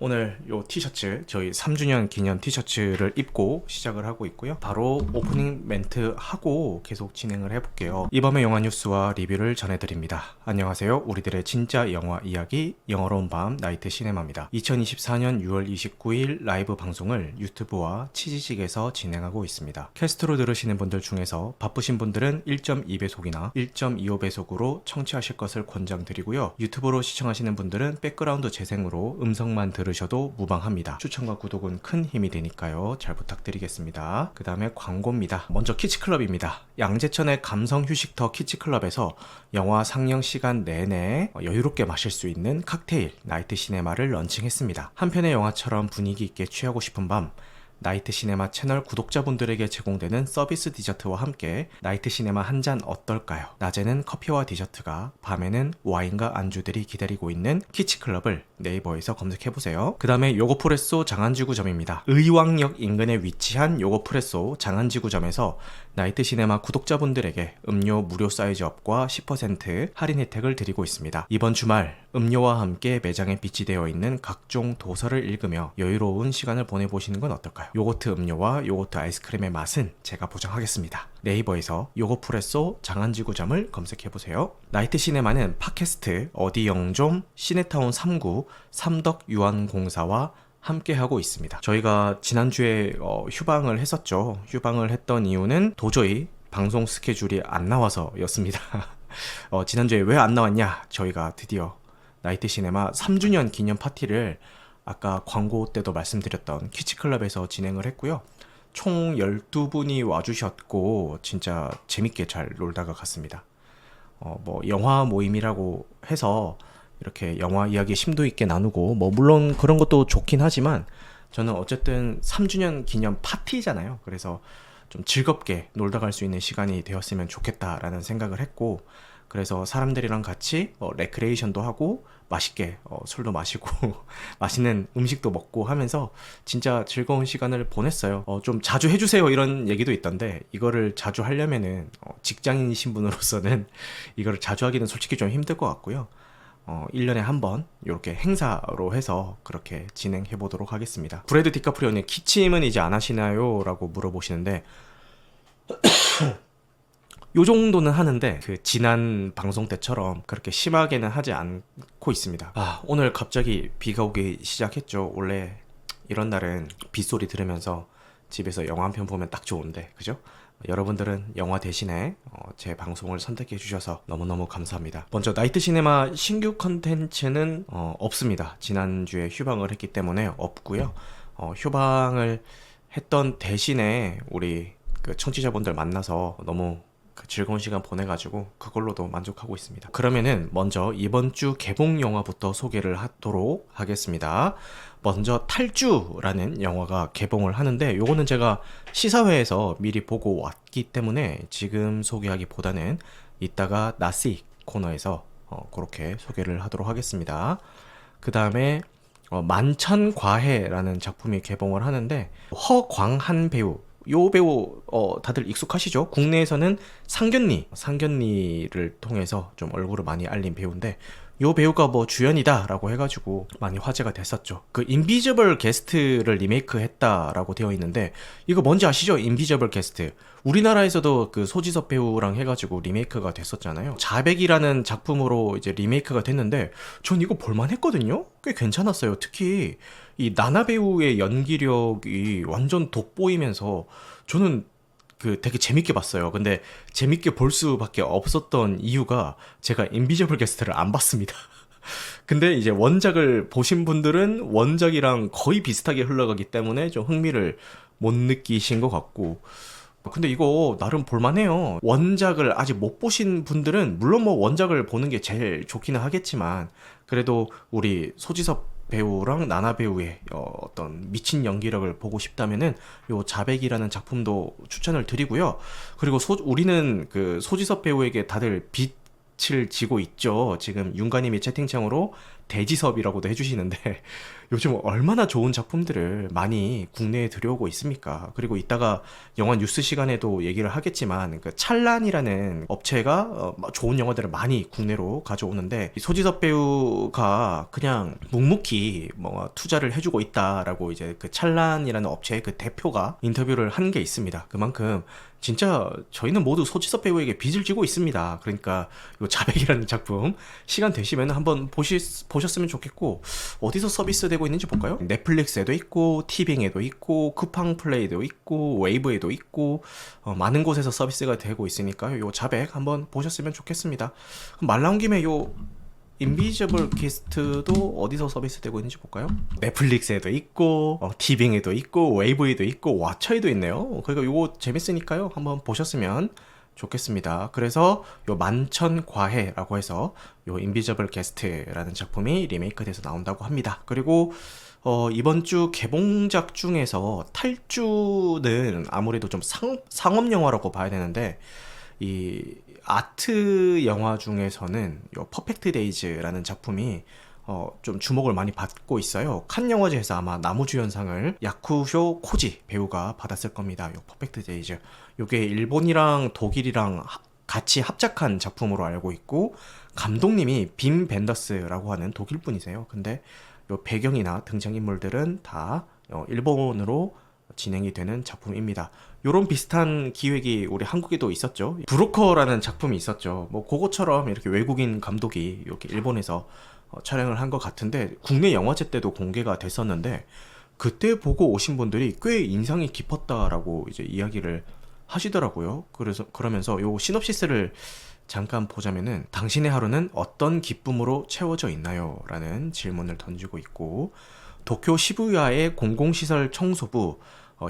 오늘 요 티셔츠 저희 3주년 기념 티셔츠를 입고 시작을 하고 있고요. 바로 오프닝 멘트 하고 계속 진행을 해볼게요. 이밤의 영화 뉴스와 리뷰를 전해드립니다. 안녕하세요. 우리들의 진짜 영화 이야기 영어로운 밤 나이트 시네마입니다. 2024년 6월 29일 라이브 방송을 유튜브와 치지직에서 진행하고 있습니다. 캐스트로 들으시는 분들 중에서 바쁘신 분들은 1.2배속이나 1.25배속으로 청취하실 것을 권장드리고요. 유튜브로 시청하시는 분들은 백그라운드 재생으로 음성만 들으셔도 무방합니다. 추천과 구독은 큰 힘이 되니까요. 잘 부탁드리겠습니다. 그 다음에 광고입니다. 먼저 키치클럽입니다. 양재천의 감성 휴식터 키치클럽에서 영화 상영 시간 내내 여유롭게 마실 수 있는 칵테일 나이트 시네마를 런칭했습니다. 한 편의 영화처럼 분위기 있게 취하고 싶은 밤, 나이트 시네마 채널 구독자분들에게 제공되는 서비스 디저트와 함께 나이트 시네마 한 잔 어떨까요? 낮에는 커피와 디저트가, 밤에는 와인과 안주들이 기다리고 있는 키치클럽을 네이버에서 검색해보세요. 그 다음에 요거프레소 장안지구점입니다. 의왕역 인근에 위치한 요거프레소 장안지구점에서 나이트 시네마 구독자분들에게 음료 무료 사이즈 업과 10% 할인 혜택을 드리고 있습니다. 이번 주말 음료와 함께 매장에 비치되어 있는 각종 도서를 읽으며 여유로운 시간을 보내보시는 건 어떨까요? 요거트 음료와 요거트 아이스크림의 맛은 제가 보장하겠습니다. 네이버에서 요거프레소 장안지구점을 검색해보세요. 나이트 시네마는 팟캐스트 어디영좀 시네타운 3구 삼덕유한공사와 함께하고 있습니다. 저희가 지난주에 휴방을 했었죠. 휴방을 했던 이유는 도저히 방송 스케줄이 안 나와서 였습니다. 지난주에 왜 안 나왔냐? 저희가 드디어 나이트 시네마 3주년 기념 파티를 아까 광고 때도 말씀드렸던 키치클럽에서 진행을 했고요. 총 12분이 와주셨고 진짜 재밌게 잘 놀다가 갔습니다. 영화 모임이라고 해서 이렇게 영화 이야기 심도 있게 나누고 물론 그런 것도 좋긴 하지만 저는 어쨌든 3주년 기념 파티잖아요. 그래서 좀 즐겁게 놀다 갈 수 있는 시간이 되었으면 좋겠다라는 생각을 했고, 그래서 사람들이랑 같이 레크레이션도 하고 맛있게 술도 마시고 맛있는 음식도 먹고 하면서 진짜 즐거운 시간을 보냈어요. 좀 자주 해주세요 이런 얘기도 있던데, 이거를 자주 하려면은 직장인 신분으로서는 이거를 자주 하기는 솔직히 좀 힘들 것 같고요. 1년에 한 번 이렇게 행사로 해서 그렇게 진행해 보도록 하겠습니다. 브래드 디카프리오님, 기침은 이제 안 하시나요? 라고 물어보시는데 요 정도는 하는데 그 지난 방송 때처럼 그렇게 심하게는 하지 않고 있습니다. 오늘 갑자기 비가 오기 시작했죠. 원래 이런 날은 빗소리 들으면서 집에서 영화 한 편 보면 딱 좋은데, 그죠? 여러분들은 영화 대신에 제 방송을 선택해 주셔서 너무너무 감사합니다. 먼저 나이트 시네마 신규 컨텐츠는 없습니다. 지난주에 휴방을 했기 때문에 없고요. 휴방을 했던 대신에 우리 그 청취자분들 만나서 너무 즐거운 시간 보내가지고 그걸로도 만족하고 있습니다. 그러면은 먼저 이번 주 개봉 영화부터 소개를 하도록 하겠습니다. 먼저 탈주라는 영화가 개봉을 하는데, 요거는 제가 시사회에서 미리 보고 왔기 때문에 지금 소개하기보다는 이따가 나시 코너에서 그렇게 소개를 하도록 하겠습니다. 그 다음에 만천과해라는 작품이 개봉을 하는데, 허광한 배우, 요 배우 다들 익숙하시죠? 국내에서는 상견니를 통해서 좀 얼굴을 많이 알린 배우인데, 요 배우가 주연이다 라고 해가지고 많이 화제가 됐었죠. 그 인비저블 게스트를 리메이크 했다라고 되어 있는데, 이거 뭔지 아시죠? 인비저블 게스트. 우리나라에서도 그 소지섭 배우랑 해가지고 리메이크가 됐었잖아요. 자백이라는 작품으로 이제 리메이크가 됐는데 전 이거 볼만 했거든요. 꽤 괜찮았어요. 특히 이 나나 배우의 연기력이 완전 돋보이면서 저는 되게 재밌게 봤어요. 근데 재밌게 볼 수밖에 없었던 이유가 제가 인비저블 게스트를 안 봤습니다. 근데 이제 원작을 보신 분들은 원작이랑 거의 비슷하게 흘러가기 때문에 좀 흥미를 못 느끼신 것 같고, 근데 이거 나름 볼만해요. 원작을 아직 못 보신 분들은 물론 원작을 보는 게 제일 좋기는 하겠지만, 그래도 우리 소지섭 배우랑 나나 배우의 어떤 미친 연기력을 보고 싶다면은 요 자백이라는 작품도 추천을 드리고요. 그리고 우리는 그 소지섭 배우에게 다들 빛을 지고 있죠. 지금 윤가님이 채팅창으로 대지섭이라고도 해주시는데 요즘 얼마나 좋은 작품들을 많이 국내에 들여오고 있습니까? 그리고 이따가 영화 뉴스 시간에도 얘기를 하겠지만 그 찰란이라는 업체가 좋은 영화들을 많이 국내로 가져오는데 이 소지섭 배우가 그냥 묵묵히 뭐 투자를 해주고 있다라고 이제 그 찰란이라는 업체의 그 대표가 인터뷰를 한 게 있습니다. 그만큼 진짜 저희는 모두 소지섭 배우에게 빚을 지고 있습니다. 그러니까 이 자백이라는 작품 시간 되시면 한번 보셨으면 좋겠고, 어디서 서비스되고 있는지 볼까요? 넷플릭스에도 있고 티빙에도 있고 쿠팡 플레이도 있고 웨이브에도 있고 많은 곳에서 서비스가 되고 있으니까요. 요 자백 한번 보셨으면 좋겠습니다. 그럼 말 나온 김에 요 인비저블 게스트도 어디서 서비스되고 있는지 볼까요? 넷플릭스에도 있고 티빙에도 있고 웨이브에도 있고 왓챠에도 있네요. 그러니까 요거 재밌으니까요. 한번 보셨으면 좋겠습니다. 그래서 요 만천과해라고 해서 요 인비저블 게스트라는 작품이 리메이크돼서 나온다고 합니다. 그리고 이번 주 개봉작 중에서 탈주는 아무래도 좀 상업 영화라고 봐야 되는데, 이 아트 영화 중에서는 요 퍼펙트 데이즈라는 작품이 좀 주목을 많이 받고 있어요. 칸 영화제에서 아마 나무주연상을 야쿠쇼 코지 배우가 받았을 겁니다. 요 퍼펙트 데이즈. 요게 일본이랑 독일이랑 같이 합작한 작품으로 알고 있고, 감독님이 빔 벤더스라고 하는 독일 분이세요. 근데 요 배경이나 등장인물들은 다 일본으로 진행이 되는 작품입니다. 요런 비슷한 기획이 우리 한국에도 있었죠. 브로커라는 작품이 있었죠. 뭐 그거처럼 이렇게 외국인 감독이 이렇게 일본에서 촬영을 한 것 같은데, 국내 영화제 때도 공개가 됐었는데 그때 보고 오신 분들이 꽤 인상이 깊었다라고 이제 이야기를 하시더라고요. 그래서 그러면서 요 시놉시스를 잠깐 보자면은, 당신의 하루는 어떤 기쁨으로 채워져 있나요? 라는 질문을 던지고 있고, 도쿄 시부야의 공공시설 청소부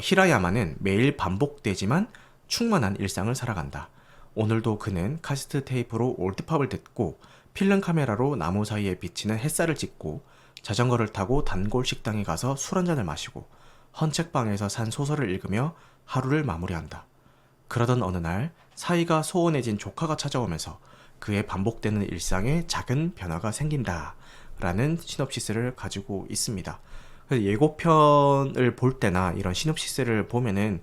히라야마는 매일 반복되지만 충만한 일상을 살아간다. 오늘도 그는 카세트 테이프로 올드팝을 듣고 필름 카메라로 나무 사이에 비치는 햇살을 찍고 자전거를 타고 단골 식당에 가서 술 한잔을 마시고 헌책방에서 산 소설을 읽으며 하루를 마무리한다. 그러던 어느 날 사이가 소원해진 조카가 찾아오면서 그의 반복되는 일상에 작은 변화가 생긴다 라는 시놉시스를 가지고 있습니다. 예고편을 볼 때나 이런 시놉시스를 보면은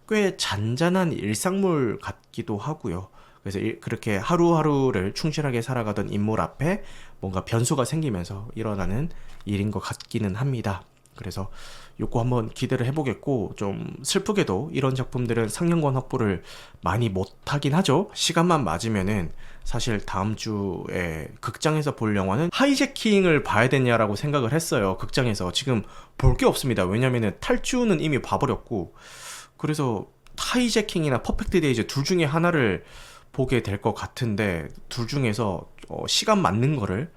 꽤 잔잔한 일상물 같기도 하고요. 그래서 그렇게 하루하루를 충실하게 살아가던 인물 앞에 뭔가 변수가 생기면서 일어나는 일인 것 같기는 합니다. 그래서 요거 한번 기대를 해보겠고, 좀 슬프게도 이런 작품들은 상영관 확보를 많이 못하긴 하죠. 시간만 맞으면은 사실 다음 주에 극장에서 볼 영화는 하이제킹을 봐야 되냐라고 생각을 했어요. 극장에서 지금 볼 게 없습니다. 왜냐면은 탈주는 이미 봐버렸고, 그래서 하이제킹이나 퍼펙트 데이즈 둘 중에 하나를 보게 될 것 같은데, 둘 중에서 시간 맞는 거를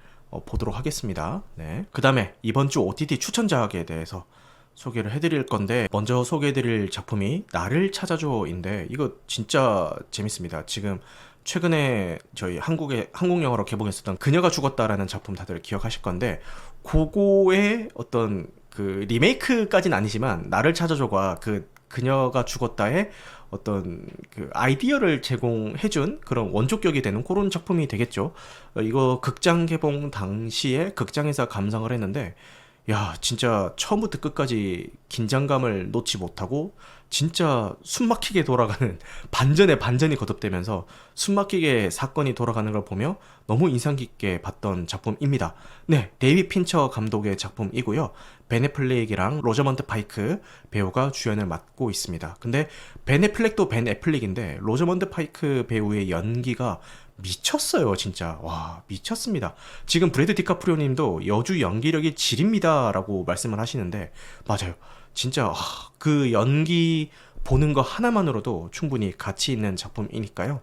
보도록 하겠습니다. 네. 그 다음에 이번 주 OTT 추천작에 대해서 소개를 해드릴 건데, 먼저 소개해드릴 작품이 나를 찾아줘인데, 이거 진짜 재밌습니다. 지금 최근에 저희 한국 영화로 개봉했었던 그녀가 죽었다라는 작품 다들 기억하실 건데, 그거의 어떤 그 리메이크까지는 아니지만 나를 찾아줘가 그녀가 죽었다의 어떤 그 아이디어를 제공해준 그런 원조격이 되는 그런 작품이 되겠죠. 이거 극장 개봉 당시에 극장에서 감상을 했는데, 야, 진짜 처음부터 끝까지 긴장감을 놓지 못하고 진짜 숨막히게 돌아가는 반전에 반전이 거듭되면서 숨막히게 사건이 돌아가는 걸 보며 너무 인상 깊게 봤던 작품입니다. 네, 데이비 핀처 감독의 작품이고요. 벤 애플렉이랑 로저먼트 파이크 배우가 주연을 맡고 있습니다. 근데 벤 애플렉도 벤 애플렉인데 로저먼트 파이크 배우의 연기가 미쳤어요. 진짜 와, 미쳤습니다. 지금 브래드 디카프리오 님도 여주 연기력이 질입니다 라고 말씀을 하시는데, 맞아요. 진짜 그 연기 보는 거 하나만으로도 충분히 가치 있는 작품이니까요.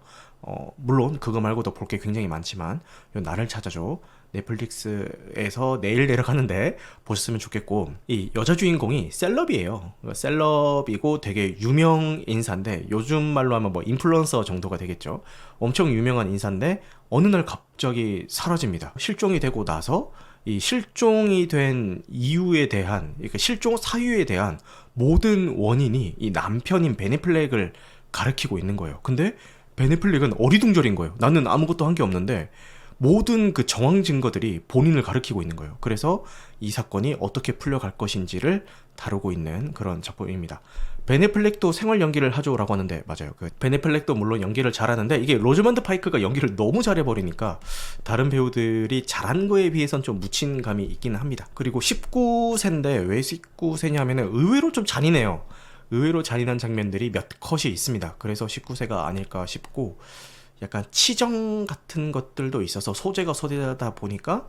물론 그거 말고도 볼 게 굉장히 많지만 요 나를 찾아줘 넷플릭스에서 내일 내려가는데 보셨으면 좋겠고, 이 여자 주인공이 셀럽이에요. 셀럽이고 되게 유명 인사인데, 요즘 말로 하면 뭐 인플루언서 정도가 되겠죠. 엄청 유명한 인사인데 어느 날 갑자기 사라집니다. 실종이 되고 나서 이 실종이 된 이유에 대한, 그러니까 실종 사유에 대한 모든 원인이 이 남편인 벤 애플렉을 가리키고 있는 거예요. 근데 벤 애플렉은 어리둥절인 거예요. 나는 아무것도 한 게 없는데 모든 그 정황 증거들이 본인을 가리키고 있는 거예요. 그래서 이 사건이 어떻게 풀려갈 것인지를 다루고 있는 그런 작품입니다. 벤 애플렉도 생활 연기를 하죠라고 하는데 맞아요. 벤 애플렉도 물론 연기를 잘하는데 이게 로즈먼드 파이크가 연기를 너무 잘해버리니까 다른 배우들이 잘한 거에 비해선 좀 묻힌 감이 있기는 합니다. 그리고 19세인데 왜 19세냐 하면은 의외로 좀 잔인해요. 의외로 잔인한 장면들이 몇 컷이 있습니다. 그래서 19세가 아닐까 싶고 약간 치정 같은 것들도 있어서 소재가 소재다 보니까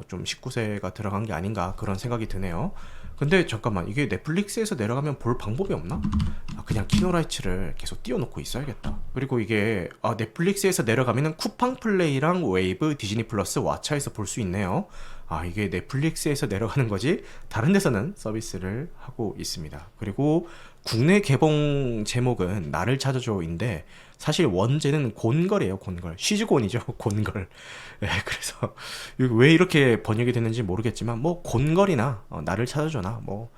좀 19세가 들어간 게 아닌가 그런 생각이 드네요. 근데 잠깐만, 이게 넷플릭스에서 내려가면 볼 방법이 없나? 그냥 키노라이츠를 계속 띄워놓고 있어야겠다. 그리고 이게 넷플릭스에서 내려가면은 쿠팡 플레이랑 웨이브, 디즈니 플러스, 왓챠에서 볼 수 있네요. 이게 넷플릭스에서 내려가는 거지 다른 데서는 서비스를 하고 있습니다. 그리고 국내 개봉 제목은 나를 찾아줘인데 사실 원제는 곤걸이에요. 곤걸. 쉬즈곤이죠. 곤걸. 네, 그래서 왜 이렇게 번역이 됐는지 모르겠지만 뭐 곤걸이나 나를 찾아줘나 뭐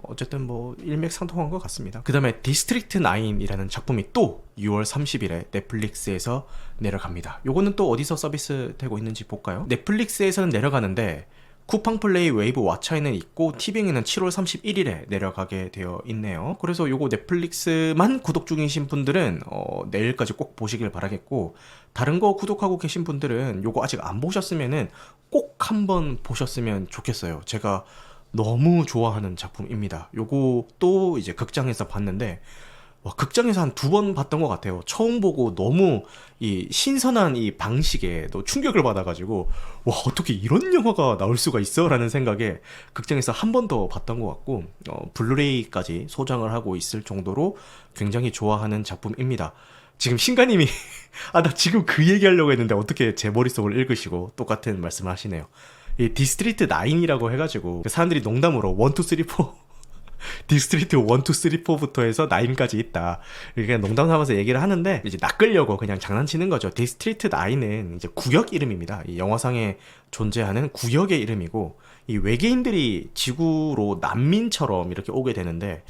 어쨌든 뭐 일맥상통한 것 같습니다. 그 다음에 디스트릭트 9이라는 작품이 또 6월 30일에 넷플릭스에서 내려갑니다. 요거는 또 어디서 서비스 되고 있는지 볼까요? 넷플릭스에서는 내려가는데 쿠팡 플레이, 웨이브, 왓챠에는 있고 티빙에는 7월 31일에 내려가게 되어 있네요. 그래서 요거 넷플릭스만 구독 중이신 분들은 내일까지 꼭 보시길 바라겠고, 다른 거 구독하고 계신 분들은 요거 아직 안 보셨으면은 꼭 한번 보셨으면 좋겠어요. 제가 너무 좋아하는 작품입니다. 요거 또 이제 극장에서 봤는데 극장에서 한 2번 봤던 것 같아요. 처음 보고 너무 이 신선한 이 방식에 또 충격을 받아가지고 어떻게 이런 영화가 나올 수가 있어? 라는 생각에 극장에서 한 번 더 봤던 것 같고 블루레이까지 소장을 하고 있을 정도로 굉장히 좋아하는 작품입니다. 지금 신가님이 나 지금 그 얘기하려고 했는데 어떻게 제 머릿속을 읽으시고 똑같은 말씀을 하시네요. 이 디스트리트 9이라고 해가지고 사람들이 농담으로 1, 2, 3, 4 디스트리트 1, 2, 3, 4부터 해서 9까지 있다. 이렇게 농담 삼아서 얘기를 하는데 이제 낚으려고 그냥 장난치는 거죠. 디스트리트 9은 이제 구역 이름입니다. 이 영화상에 존재하는 구역의 이름이고, 이 외계인들이 지구로 난민처럼 이렇게 오게 되는데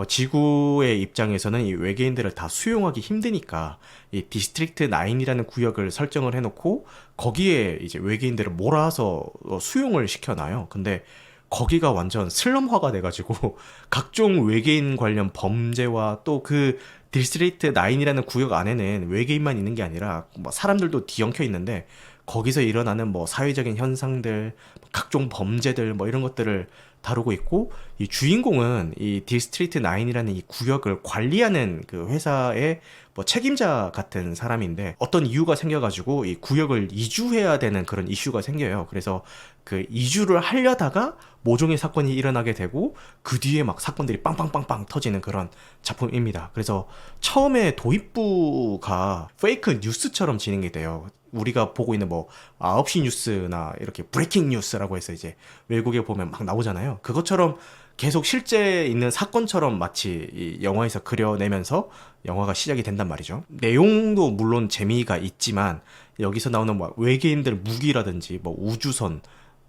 지구의 입장에서는 이 외계인들을 다 수용하기 힘드니까 이 디스트릭트 9이라는 구역을 설정을 해놓고 거기에 이제 외계인들을 몰아서 수용을 시켜놔요. 근데 거기가 완전 슬럼화가 돼가지고 각종 외계인 관련 범죄와 또 그 디스트리트 9이라는 구역 안에는 외계인만 있는 게 아니라 뭐 사람들도 뒤엉켜 있는데 거기서 일어나는 뭐 사회적인 현상들, 각종 범죄들 뭐 이런 것들을 다루고 있고, 이 주인공은 이 디스트리트 9이라는 이 구역을 관리하는 그 회사의 뭐 책임자 같은 사람인데 어떤 이유가 생겨가지고 이 구역을 이주해야 되는 그런 이슈가 생겨요. 그래서 그 이주를 하려다가 모종의 사건이 일어나게 되고 그 뒤에 막 사건들이 빵빵빵빵 터지는 그런 작품입니다. 그래서 처음에 도입부가 페이크 뉴스처럼 진행이 돼요. 우리가 보고 있는 뭐 9시 뉴스나 이렇게 브레이킹 뉴스라고 해서 이제 외국에 보면 막 나오잖아요. 그것처럼 계속 실제 있는 사건처럼 마치 이 영화에서 그려내면서 영화가 시작이 된단 말이죠. 내용도 물론 재미가 있지만 여기서 나오는 뭐 외계인들 무기라든지 뭐 우주선,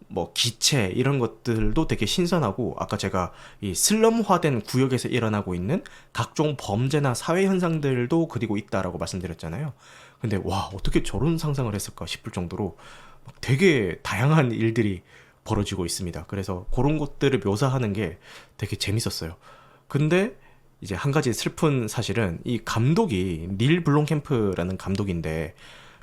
뭐 기체 이런 것들도 되게 신선하고, 아까 제가 이 슬럼화된 구역에서 일어나고 있는 각종 범죄나 사회 현상들도 그리고 있다라고 말씀드렸잖아요. 근데 어떻게 저런 상상을 했을까 싶을 정도로 되게 다양한 일들이 벌어지고 있습니다. 그래서 그런 것들을 묘사하는 게 되게 재밌었어요. 근데 이제 한 가지 슬픈 사실은 이 감독이 닐 블롬캠프라는 감독인데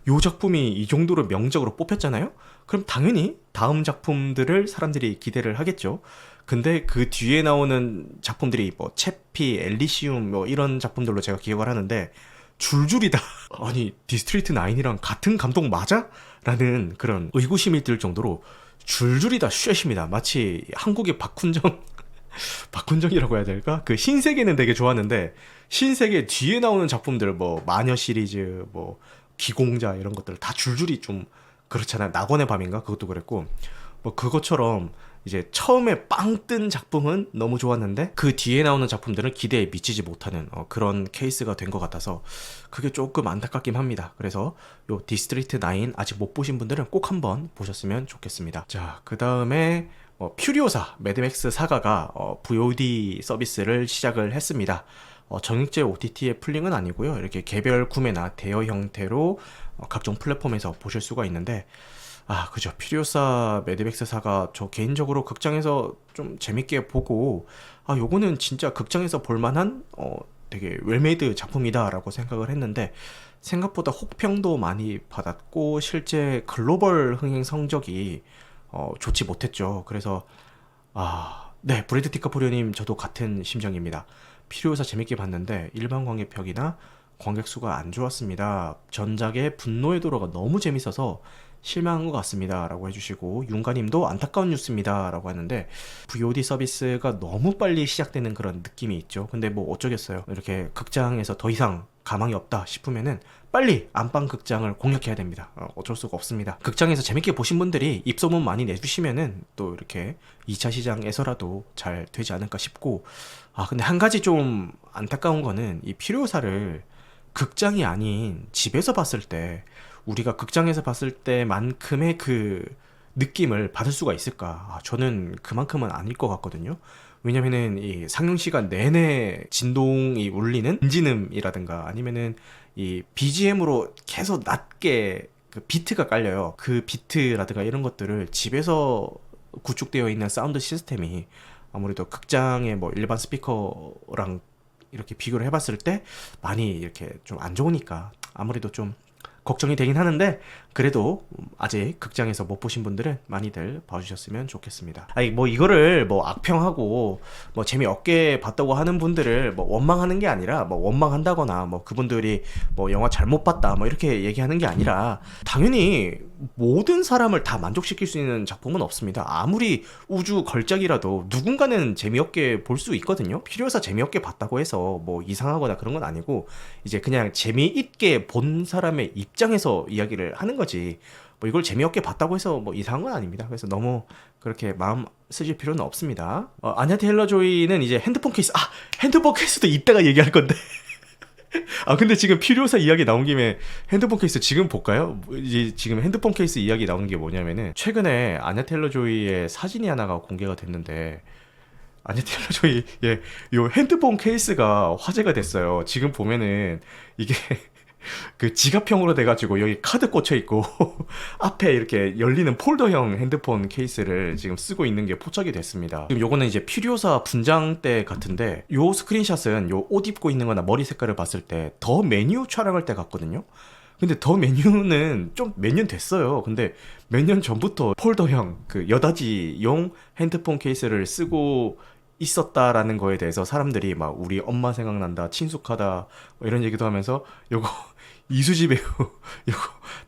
이 작품이 이 정도로 명작으로 뽑혔잖아요? 그럼 당연히 다음 작품들을 사람들이 기대를 하겠죠. 근데 그 뒤에 나오는 작품들이 뭐 채피, 엘리시움 뭐 이런 작품들로 제가 기억을 하는데 줄줄이 다 아니 디스트리트 9이랑 같은 감독 맞아? 라는 그런 의구심이 들 정도로 줄줄이 다 쉐십니다. 마치 한국의 박훈정이라고 해야 될까? 그 신세계는 되게 좋았는데 신세계 뒤에 나오는 작품들 뭐 마녀 시리즈, 뭐 기공자 이런 것들 다 줄줄이 좀 그렇잖아요. 낙원의 밤인가? 그것도 그랬고 뭐 그것처럼 이제 처음에 빵 뜬 작품은 너무 좋았는데 그 뒤에 나오는 작품들은 기대에 미치지 못하는 그런 케이스가 된 것 같아서 그게 조금 안타깝긴 합니다. 그래서 요 디스트리트 9 아직 못 보신 분들은 꼭 한번 보셨으면 좋겠습니다. 자, 그 다음에 퓨리오사 매드맥스 사가가 VOD 서비스를 시작을 했습니다. 정액제 OTT의 풀링은 아니고요. 이렇게 개별 구매나 대여 형태로 각종 플랫폼에서 보실 수가 있는데, 그죠. 퓨리오사 매드맥스사가 저 개인적으로 극장에서 좀 재밌게 보고, 요거는 진짜 극장에서 볼만한 되게 웰메이드 작품이다라고 생각을 했는데, 생각보다 혹평도 많이 받았고 실제 글로벌 흥행 성적이 좋지 못했죠. 그래서 네, 브래드 디카프리오님 저도 같은 심정입니다. 퓨리오사 재밌게 봤는데 일반 관객평이나 관객 수가 안 좋았습니다. 전작의 분노의 도로가 너무 재밌어서 실망한 것 같습니다 라고 해주시고, 윤가님도 안타까운 뉴스입니다 라고 하는데, VOD 서비스가 너무 빨리 시작되는 그런 느낌이 있죠. 근데 뭐 어쩌겠어요. 이렇게 극장에서 더 이상 가망이 없다 싶으면은 빨리 안방 극장을 공략해야 됩니다. 어쩔 수가 없습니다. 극장에서 재밌게 보신 분들이 입소문 많이 내주시면은 또 이렇게 2차 시장에서라도 잘 되지 않을까 싶고, 근데 한 가지 좀 안타까운 거는 이 필요사를 극장이 아닌 집에서 봤을 때 우리가 극장에서 봤을 때만큼의 그 느낌을 받을 수가 있을까? 저는 그만큼은 아닐 것 같거든요. 왜냐면은 이 상영 시간 내내 진동이 울리는 인진음이라든가 아니면은 이 BGM으로 계속 낮게 그 비트가 깔려요. 그 비트라든가 이런 것들을 집에서 구축되어 있는 사운드 시스템이 아무래도 극장의 뭐 일반 스피커랑 이렇게 비교를 해봤을 때 많이 이렇게 좀 안 좋으니까 아무래도 좀 걱정이 되긴 하는데, 그래도 아직 극장에서 못 보신 분들은 많이들 봐주셨으면 좋겠습니다. 뭐 이거를 뭐 악평하고 뭐 재미없게 봤다고 하는 분들을 뭐 원망하는 게 아니라, 뭐 원망한다거나 뭐 그분들이 뭐 영화 잘못 봤다 뭐 이렇게 얘기하는 게 아니라, 당연히 모든 사람을 다 만족시킬 수 있는 작품은 없습니다. 아무리 우주 걸작이라도 누군가는 재미없게 볼 수 있거든요. 필요해서 재미없게 봤다고 해서 뭐 이상하거나 그런 건 아니고, 이제 그냥 재미있게 본 사람의 입장에서 이야기를 하는 거지, 뭐 이걸 재미없게 봤다고 해서 뭐 이상한 건 아닙니다. 그래서 너무 그렇게 마음 쓰실 필요는 없습니다. 아냐 테일러 조이는 이제 핸드폰 케이스도 이따가 얘기할 건데 근데 지금 필요사 이야기 나온 김에 핸드폰 케이스 지금 볼까요? 이제 지금 핸드폰 케이스 이야기 나오는 게 뭐냐면은, 최근에 아냐 테일러 조이의 사진이 하나가 공개가 됐는데, 아냐 테일러 조이의 요 핸드폰 케이스가 화제가 됐어요. 지금 보면은 이게 그 지갑형으로 돼가지고 여기 카드 꽂혀 있고 앞에 이렇게 열리는 폴더형 핸드폰 케이스를 지금 쓰고 있는 게 포착이 됐습니다. 지금 요거는 이제 퓨리오사 분장 때 같은데, 요 스크린샷은 요 옷 입고 있는 거나 머리 색깔을 봤을 때 더 메뉴 촬영할 때 같거든요. 근데 더 메뉴는 좀 몇 년 됐어요. 근데 몇 년 전부터 폴더형 그 여다지용 핸드폰 케이스를 쓰고 있었다라는 거에 대해서 사람들이 막 우리 엄마 생각난다, 친숙하다 뭐 이런 얘기도 하면서, 요거 이수지 배우 요거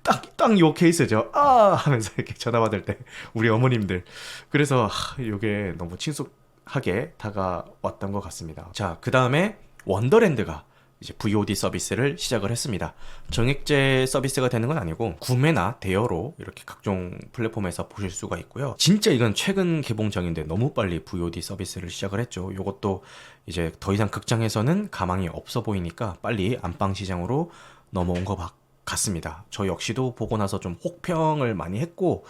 딱 요 케이스죠 하면서 이렇게 전화 받을 때 우리 어머님들, 그래서 요게 너무 친숙하게 다가왔던 것 같습니다. 자, 그 다음에 원더랜드가 이제 VOD 서비스를 시작을 했습니다. 정액제 서비스가 되는 건 아니고 구매나 대여로 이렇게 각종 플랫폼에서 보실 수가 있고요. 진짜 이건 최근 개봉작인데 너무 빨리 VOD 서비스를 시작을 했죠. 이것도 이제 더 이상 극장에서는 가망이 없어 보이니까 빨리 안방 시장으로 넘어온 것 같습니다. 저 역시도 보고 나서 좀 혹평을 많이 했고,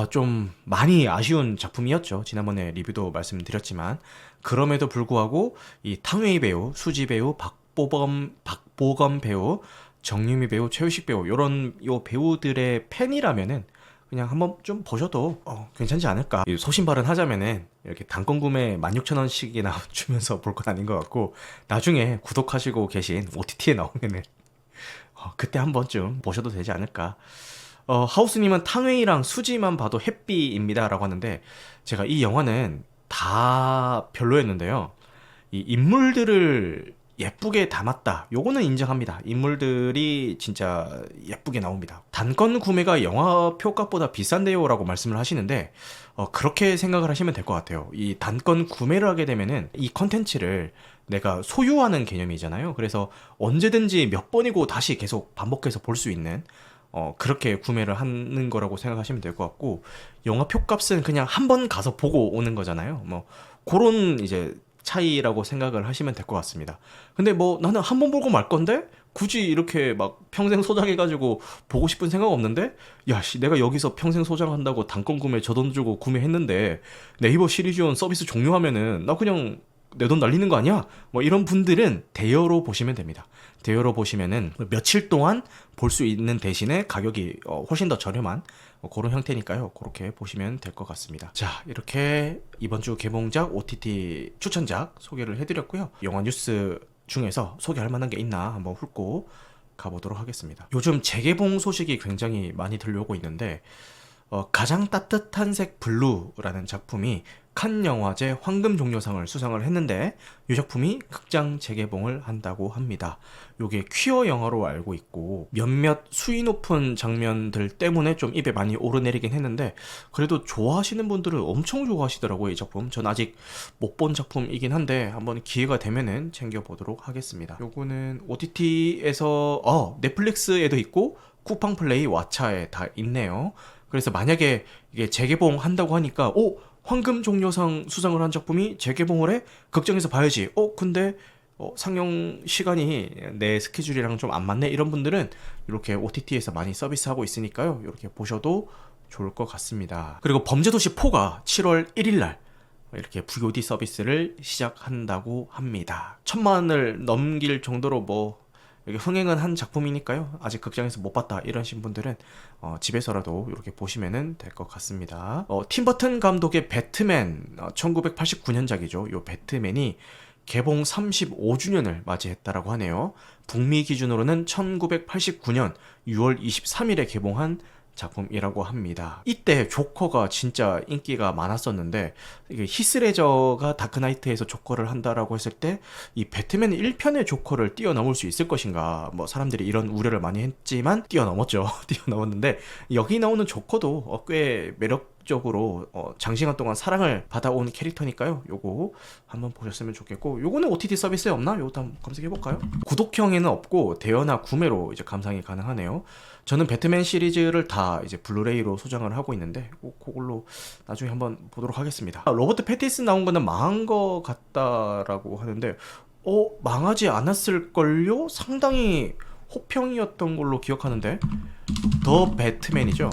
좀 많이 아쉬운 작품이었죠. 지난번에 리뷰도 말씀드렸지만, 그럼에도 불구하고 이 탕웨이 배우, 수지 배우, 박보검 배우, 정유미 배우, 최유식 배우, 요 배우들의 팬이라면은 그냥 한번 좀 보셔도 괜찮지 않을까. 소신발언 하자면은 이렇게 단권 구매 16,000원씩이나 주면서 볼 건 아닌 것 같고, 나중에 구독하시고 계신 OTT에 나오면은 그때 한 번쯤 보셔도 되지 않을까. 하우스님은 탕웨이랑 수지만 봐도 해피입니다 라고 하는데, 제가 이 영화는 다 별로였는데요, 이 인물들을 예쁘게 담았다, 요거는 인정합니다. 인물들이 진짜 예쁘게 나옵니다. 단권 구매가 영화 표값보다 비싼데요 라고 말씀을 하시는데, 그렇게 생각을 하시면 될 것 같아요. 이 단권 구매를 하게 되면은 이 컨텐츠를 내가 소유하는 개념이잖아요. 그래서 언제든지 몇 번이고 다시 계속 반복해서 볼 수 있는, 그렇게 구매를 하는 거라고 생각하시면 될 것 같고, 영화 표값은 그냥 한 번 가서 보고 오는 거잖아요. 뭐 그런 이제 차이라고 생각을 하시면 될 것 같습니다. 근데 뭐 나는 한 번 보고 말 건데 굳이 이렇게 막 평생 소장해가지고 보고 싶은 생각 없는데, 내가 여기서 평생 소장한다고 단권 구매 저 돈 주고 구매했는데 네이버 시리즈원 서비스 종료하면은 나 그냥 내 돈 날리는 거 아니야? 뭐 이런 분들은 대여로 보시면 됩니다. 대여로 보시면은 며칠 동안 볼 수 있는 대신에 가격이 훨씬 더 저렴한 그런 형태니까요. 그렇게 보시면 될 것 같습니다. 자, 이렇게 이번 주 개봉작 OTT 추천작 소개를 해드렸고요. 영화 뉴스 중에서 소개할 만한 게 있나 한번 훑고 가보도록 하겠습니다. 요즘 재개봉 소식이 굉장히 많이 들려오고 있는데 가장 따뜻한 색 블루라는 작품이 칸 영화제 황금종려상을 수상을 했는데 이 작품이 극장 재개봉을 한다고 합니다. 요게 퀴어 영화로 알고 있고 몇몇 수위 높은 장면들 때문에 좀 입에 많이 오르내리긴 했는데 그래도 좋아하시는 분들은 엄청 좋아하시더라고요. 이 작품 전 아직 못 본 작품이긴 한데 한번 기회가 되면은 챙겨보도록 하겠습니다. 요거는 OTT에서 넷플릭스에도 있고 쿠팡플레이, 왓챠에 다 있네요. 그래서 만약에 이게 재개봉 한다고 하니까 황금종려상 수상을 한 작품이 재개봉을 해? 극장에서 봐야지. 근데 상영 시간이 내 스케줄이랑 좀 안 맞네? 이런 분들은 이렇게 OTT에서 많이 서비스하고 있으니까요. 이렇게 보셔도 좋을 것 같습니다. 그리고 범죄도시 4가 7월 1일 날 이렇게 VOD 서비스를 시작한다고 합니다. 1000만을 넘길 정도로 이게 흥행은 한 작품이니까요. 아직 극장에서 못 봤다 이러신 분들은 집에서라도 이렇게 보시면 될 것 같습니다. 팀버튼 감독의 배트맨 1989년작이죠. 이 배트맨이 개봉 35주년을 맞이했다라고 하네요. 북미 기준으로는 1989년 6월 23일에 개봉한 작품이라고 합니다. 이때 조커가 진짜 인기가 많았었는데 이게 히스레저가 다크나이트에서 조커를 한다라고 했을 때 이 배트맨 1편의 조커를 뛰어넘을 수 있을 것인가 사람들이 이런 우려를 많이 했지만 뛰어넘었죠. 뛰어넘었는데 여기 나오는 조커도 꽤 매력적으로 장시간 동안 사랑을 받아온 캐릭터니까요. 요거 한번 보셨으면 좋겠고 요거는 OTT 서비스에 없나? 요것도 한번 검색해볼까요? 구독형에는 없고 대여나 구매로 이제 감상이 가능하네요. 저는 배트맨 시리즈를 다 이제 블루레이로 소장을 하고 있는데 그걸로 나중에 한번 보도록 하겠습니다. 로버트 패티슨 나온 거는 망한 거 같다라고 하는데 망하지 않았을걸요? 상당히 호평이었던 걸로 기억하는데 더 배트맨이죠.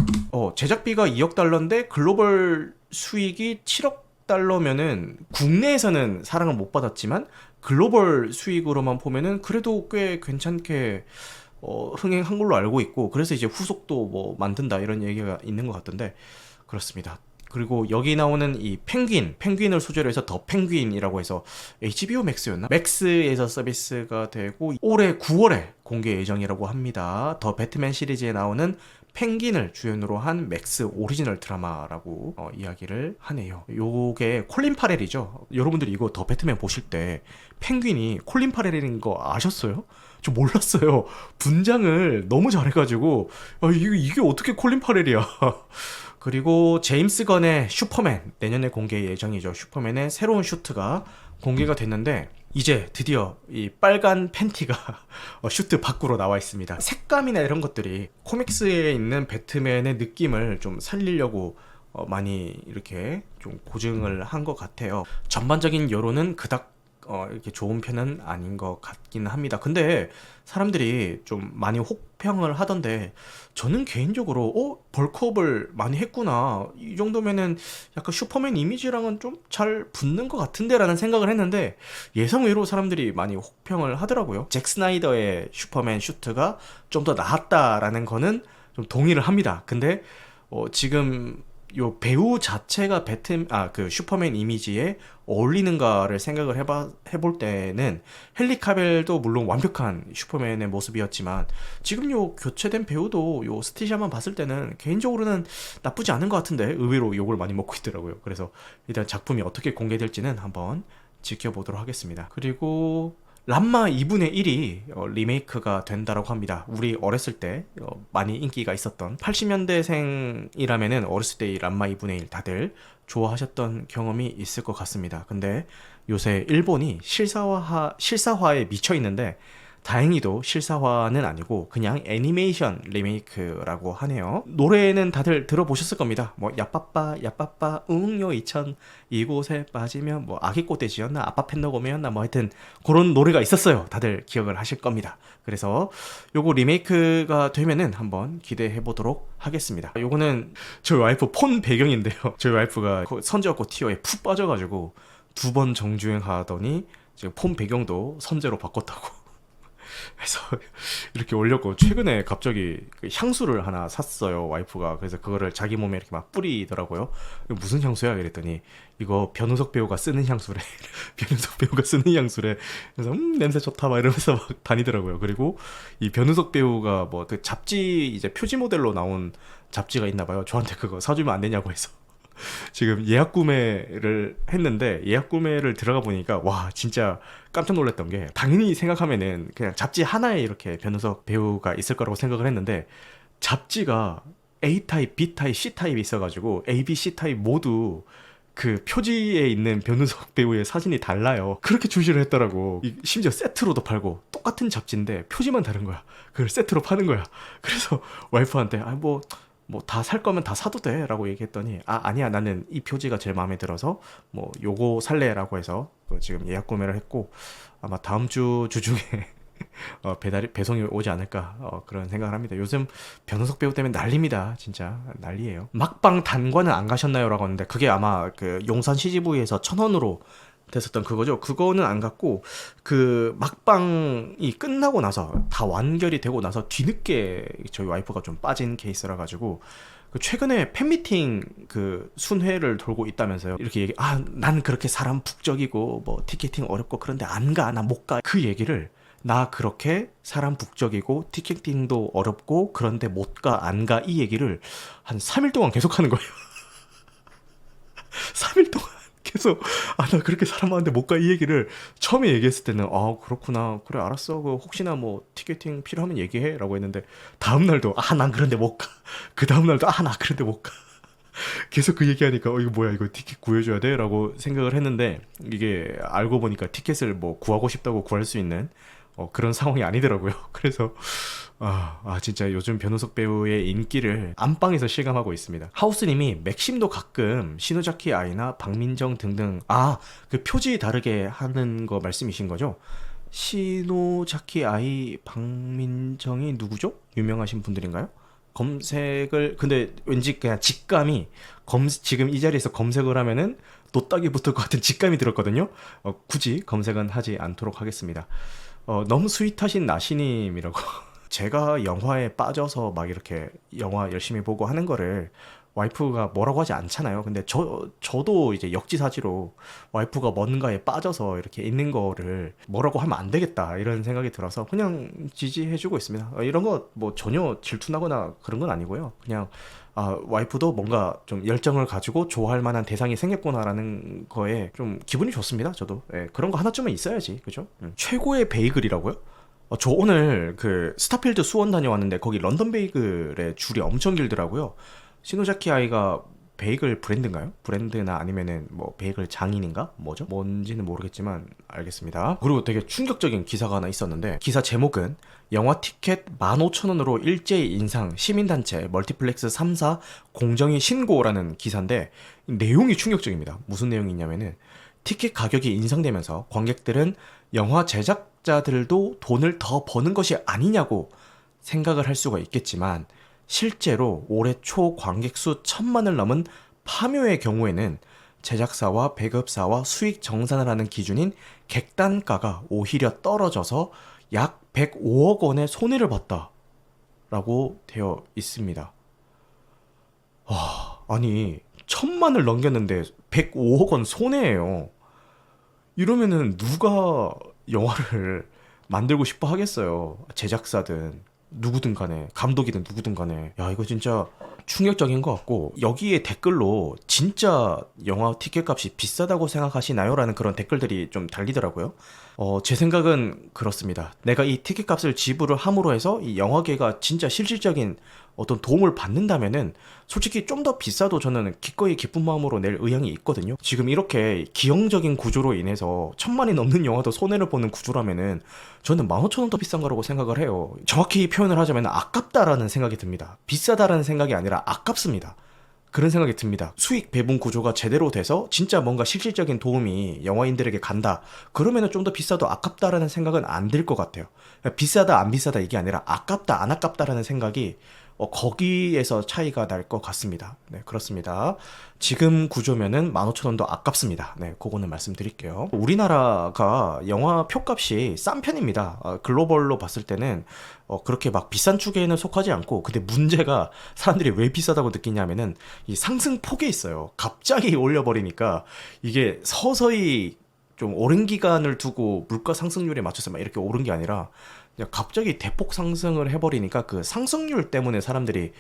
제작비가 2억 달러인데 글로벌 수익이 7억 달러면은 국내에서는 사랑을 못 받았지만 글로벌 수익으로만 보면은 그래도 꽤 괜찮게 흥행한 걸로 알고 있고 그래서 이제 후속도 만든다 이런 얘기가 있는 것 같던데 그렇습니다. 그리고 여기 나오는 이 펭귄을 소재로 해서 더 펭귄이라고 해서 HBO 맥스였나? 맥스에서 서비스가 되고 올해 9월에 공개 예정이라고 합니다. 더 배트맨 시리즈에 나오는 펭귄을 주연으로 한 맥스 오리지널 드라마라고 이야기를 하네요. 요게 콜린 파렐이죠. 여러분들이 이거 더 배트맨 보실 때 펭귄이 콜린 파렐인 거 아셨어요? 저 몰랐어요. 분장을 너무 잘해가지고 이게 어떻게 콜린 파렐이야. 그리고 제임스 건의 슈퍼맨 내년에 공개 예정이죠. 슈퍼맨의 새로운 슈트가 공개가 됐는데 이제 드디어 이 빨간 팬티가 슈트 밖으로 나와 있습니다. 색감이나 이런 것들이 코믹스에 있는 배트맨의 느낌을 좀 살리려고 많이 이렇게 좀 고증을 한 것 같아요. 전반적인 여론은 그닥 이렇게 좋은 편은 아닌 것 같긴 합니다. 근데 사람들이 좀 많이 혹평을 하던데 저는 개인적으로 벌크업을 많이 했구나 이 정도면은 약간 슈퍼맨 이미지랑은 좀 잘 붙는 것 같은데 라는 생각을 했는데 예상외로 사람들이 많이 혹평을 하더라고요. 잭 스나이더의 슈퍼맨 슈트가 좀 더 나았다라는 거는 좀 동의를 합니다. 근데 지금 요 배우 자체가 그 슈퍼맨 이미지에 어울리는가를 생각을 해볼 때는 헨리 카벨도 물론 완벽한 슈퍼맨의 모습이었지만 지금 요 교체된 배우도 요 스티샤만 봤을 때는 개인적으로는 나쁘지 않은 것 같은데 의외로 욕을 많이 먹고 있더라고요. 그래서 일단 작품이 어떻게 공개될지는 한번 지켜보도록 하겠습니다. 그리고 람마 2분의 1이 리메이크가 된다라고 합니다. 우리 어렸을 때 많이 인기가 있었던 80년대생이라면은 어렸을 때 이 람마 2분의 1 다들 좋아하셨던 경험이 있을 것 같습니다. 근데 요새 일본이 실사화에 미쳐 있는데 다행히도 실사화는 아니고 그냥 애니메이션 리메이크라고 하네요. 노래는 다들 들어보셨을 겁니다. 야빠빠 야빠빠 응요 2000 이곳에 빠지면 아기꼬떼지였나 아빠 팬더곰이었나 하여튼 그런 노래가 있었어요. 다들 기억을 하실 겁니다. 그래서 요거 리메이크가 되면은 한번 기대해 보도록 하겠습니다. 요거는 저희 와이프 폰 배경인데요. 저희 와이프가 선지어고 티어에 푹 빠져가지고 두 번 정주행하더니 지금 폰 배경도 선재로 바꿨다고. 그래서 이렇게 올렸고, 최근에 갑자기 그 향수를 하나 샀어요, 와이프가. 그래서 그거를 자기 몸에 이렇게 막 뿌리더라고요. 이거 무슨 향수야? 이랬더니 이거 변우석 배우가 쓰는 향수래. 변우석 배우가 쓰는 향수래. 그래서 냄새 좋다 막 이러면서 막 다니더라고요. 그리고 이 변우석 배우가 뭐 그 잡지 이제 표지 모델로 나온 잡지가 있나 봐요. 저한테 그거 사주면 안 되냐고 해서 지금 예약 구매를 했는데, 예약 구매를 들어가 보니까 와 진짜 깜짝 놀랐던 게, 당연히 생각하면은 그냥 잡지 하나에 이렇게 변우석 배우가 있을 거라고 생각을 했는데, 잡지가 A타입, B타입, C타입이 있어가지고 A, B, C타입 모두 그 표지에 있는 변우석 배우의 사진이 달라요. 그렇게 출시를 했더라고. 심지어 세트로도 팔고, 똑같은 잡지인데 표지만 다른 거야. 그걸 세트로 파는 거야. 그래서 와이프한테 뭐 다 살 거면 다 사도 돼 라고 얘기했더니, 아니야, 나는 이 표지가 제일 마음에 들어서 뭐 요거 살래 라고 해서 지금 예약 구매를 했고, 아마 다음 주 중에 배송이 오지 않을까, 그런 생각을 합니다. 요즘 변호석 배우 때문에 난립니다. 진짜 난리예요. 막방 단관은 안 가셨나요? 라고 하는데, 그게 아마 그 용산 CGV에서 1,000원으로 됐었던 그거죠. 그거는 안 갔고, 그 막방이 끝나고 나서 다 완결이 되고 나서 뒤늦게 저희 와이프가 좀 빠진 케이스라 가지고, 그 최근에 팬미팅 그 순회를 돌고 있다면서요. 이렇게 난 그렇게 사람 북적이고 뭐 티켓팅 어렵고 그런데 안 가, 나 못 가. 그 얘기를, 나 그렇게 사람 북적이고 티켓팅도 어렵고 그런데 못 가, 안 가, 이 얘기를 한 3일 동안 계속 하는 거예요. 3일 동안 계속, 나 그렇게 사람 많은데 못 가, 이 얘기를 처음에 얘기했을 때는, 그렇구나, 그래, 알았어, 그 혹시나 뭐 티켓팅 필요하면 얘기해 라고 했는데, 다음날도 난 그런데 못 가, 그 다음날도 나 그런데 못 가. 계속 그 얘기하니까 이거 뭐야, 이거 티켓 구해줘야 돼? 라고 생각을 했는데, 이게 알고 보니까 티켓을 뭐 구하고 싶다고 구할 수 있는 그런 상황이 아니더라고요. 그래서 진짜 요즘 변우석 배우의 인기를 안방에서 실감하고 있습니다. 하우스님이 맥심도 가끔 시노자키 아이나 박민정 등등, 그 표지 다르게 하는 거 말씀이신 거죠? 시노자키 아이, 박민정이 누구죠? 유명하신 분들인가요? 검색을, 근데 왠지 그냥 직감이, 지금 이 자리에서 검색을 하면은 노딱이 붙을 것 같은 직감이 들었거든요. 굳이 검색은 하지 않도록 하겠습니다. 너무 스윗하신 나시님이라고. 제가 영화에 빠져서 막 이렇게 영화 열심히 보고 하는 거를 와이프가 뭐라고 하지 않잖아요. 근데 저도 이제 역지사지로 와이프가 뭔가에 빠져서 이렇게 있는 거를 뭐라고 하면 안 되겠다, 이런 생각이 들어서 그냥 지지해주고 있습니다. 이런 거 뭐 전혀 질투나거나 그런 건 아니고요. 그냥 와이프도 뭔가 좀 열정을 가지고 좋아할 만한 대상이 생겼구나라는 거에 좀 기분이 좋습니다. 저도 그런 거 하나쯤은 있어야지, 그죠? 최고의 베이글이라고요? 저 오늘 그 스타필드 수원 다녀왔는데, 거기 런던 베이글에 줄이 엄청 길더라고요. 시노자키 아이가 베이글 브랜드인가요? 브랜드나 아니면은 뭐 베이글 장인인가? 뭐죠? 뭔지는 모르겠지만 알겠습니다. 그리고 되게 충격적인 기사가 하나 있었는데, 기사 제목은 영화 티켓 15,000원으로 일제히 인상, 시민단체 멀티플렉스 3사 공정위 신고라는 기사인데, 내용이 충격적입니다. 무슨 내용이 있냐면은, 티켓 가격이 인상되면서 관객들은 영화 제작자들도 돈을 더 버는 것이 아니냐고 생각을 할 수가 있겠지만, 실제로 올해 초 관객 수 1,000만을 넘은 파묘의 경우에는 제작사와 배급사와 수익 정산을 하는 기준인 객단가가 오히려 떨어져서 약 105억 원의 손해를 봤다라고 되어 있습니다. 아니, 1,000만을 넘겼는데 105억 원 손해예요. 이러면은 누가 영화를 만들고 싶어 하겠어요. 제작사든 누구든 간에, 감독이든 누구든 간에. 이거 진짜 충격적인 것 같고, 여기에 댓글로 진짜 영화 티켓 값이 비싸다고 생각하시나요? 라는 그런 댓글들이 좀 달리더라고요. 제 생각은 그렇습니다. 내가 이 티켓 값을 지불을 함으로 해서 이 영화계가 진짜 실질적인 어떤 도움을 받는다면은 솔직히 좀 더 비싸도 저는 기꺼이 기쁜 마음으로 낼 의향이 있거든요. 지금 이렇게 기형적인 구조로 인해서 1,000만이 넘는 영화도 손해를 보는 구조라면은 저는 15,000원 더 비싼 거라고 생각을 해요. 정확히 표현을 하자면 아깝다라는 생각이 듭니다. 비싸다라는 생각이 아니라 아깝습니다. 그런 생각이 듭니다. 수익 배분 구조가 제대로 돼서 진짜 뭔가 실질적인 도움이 영화인들에게 간다, 그러면은 좀 더 비싸도 아깝다라는 생각은 안 들 것 같아요. 비싸다 안 비싸다 이게 아니라 아깝다 안 아깝다라는 생각이 거기에서 차이가 날 것 같습니다. 네, 그렇습니다. 지금 구조면은 15,000원도 아깝습니다. 네, 그거는 말씀드릴게요. 우리나라가 영화 표값이 싼 편입니다. 글로벌로 봤을 때는 그렇게 막 비싼 축에는 속하지 않고, 근데 문제가 사람들이 왜 비싸다고 느끼냐면은 이 상승폭에 있어요. 갑자기 올려버리니까 이게 서서히 좀 오랜 기간을 두고 물가 상승률에 맞춰서 막 이렇게 오른 게 아니라 그냥 갑자기 대폭 상승을 해버리니까 그 상승률 때문에 사람들이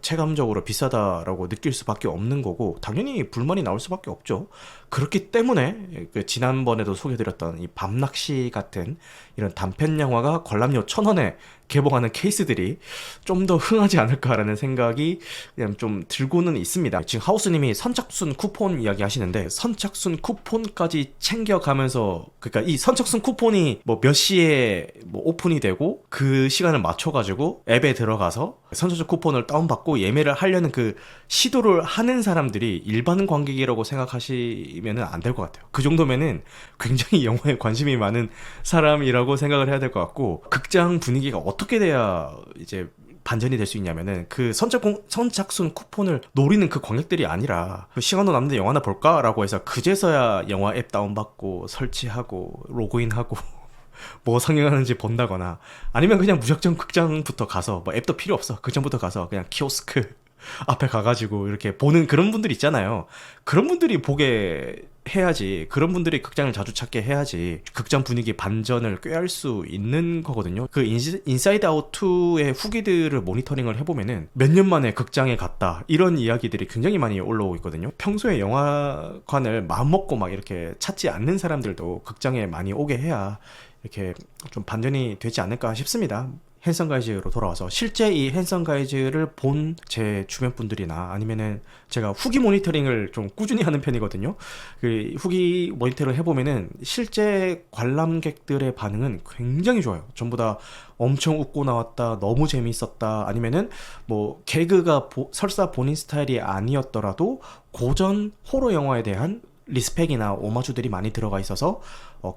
체감적으로 비싸다라고 느낄 수밖에 없는 거고, 당연히 불만이 나올 수밖에 없죠. 그렇기 때문에 그 지난번에도 소개드렸던 이 밤낚시 같은 이런 단편 영화가 관람료 1,000원에 개봉하는 케이스들이 좀 더 흥하지 않을까라는 생각이 그냥 좀 들고는 있습니다. 지금 하우스님이 선착순 쿠폰 이야기 하시는데, 선착순 쿠폰까지 챙겨가면서, 그러니까 이 선착순 쿠폰이 뭐 몇 시에 뭐 오픈이 되고 그 시간을 맞춰가지고 앱에 들어가서 선착순 쿠폰을 다운받고 예매를 하려는 그 시도를 하는 사람들이 일반 관객이라고 생각하시면 안 될 것 같아요. 그 정도면은 굉장히 영화에 관심이 많은 사람이라고 생각을 해야 될 것 같고, 극장 분위기가 어떻게 돼야 이제 반전이 될 수 있냐면은 그 선착순 쿠폰을 노리는 그 관객들이 아니라 그 시간도 남는데 영화나 볼까라고 해서 그제서야 영화 앱 다운받고 설치하고 로그인하고 뭐 상영하는지 본다거나, 아니면 그냥 무작정 극장부터 가서, 뭐 앱도 필요 없어, 극장부터 가서 그냥 키오스크 앞에 가가지고 이렇게 보는 그런 분들 있잖아요. 그런 분들이 보게 해야지, 그런 분들이 극장을 자주 찾게 해야지 극장 분위기 반전을 꾀할 수 있는 거거든요. 그 인사이드 아웃 2의 후기들을 모니터링을 해보면은 몇 년 만에 극장에 갔다 이런 이야기들이 굉장히 많이 올라오고 있거든요. 평소에 영화관을 마음먹고 막 이렇게 찾지 않는 사람들도 극장에 많이 오게 해야 이렇게 좀 반전이 되지 않을까 싶습니다. 핸섬 가이즈로 돌아와서, 실제 이 핸섬 가이즈를 본 제 주변 분들이나 아니면은 제가 후기 모니터링을 좀 꾸준히 하는 편이거든요. 그 후기 모니터링을 해보면은 실제 관람객들의 반응은 굉장히 좋아요. 전부 다 엄청 웃고 나왔다, 너무 재미있었다, 아니면은 뭐 개그가 설사 본인 스타일이 아니었더라도 고전 호러 영화에 대한 리스펙이나 오마주들이 많이 들어가 있어서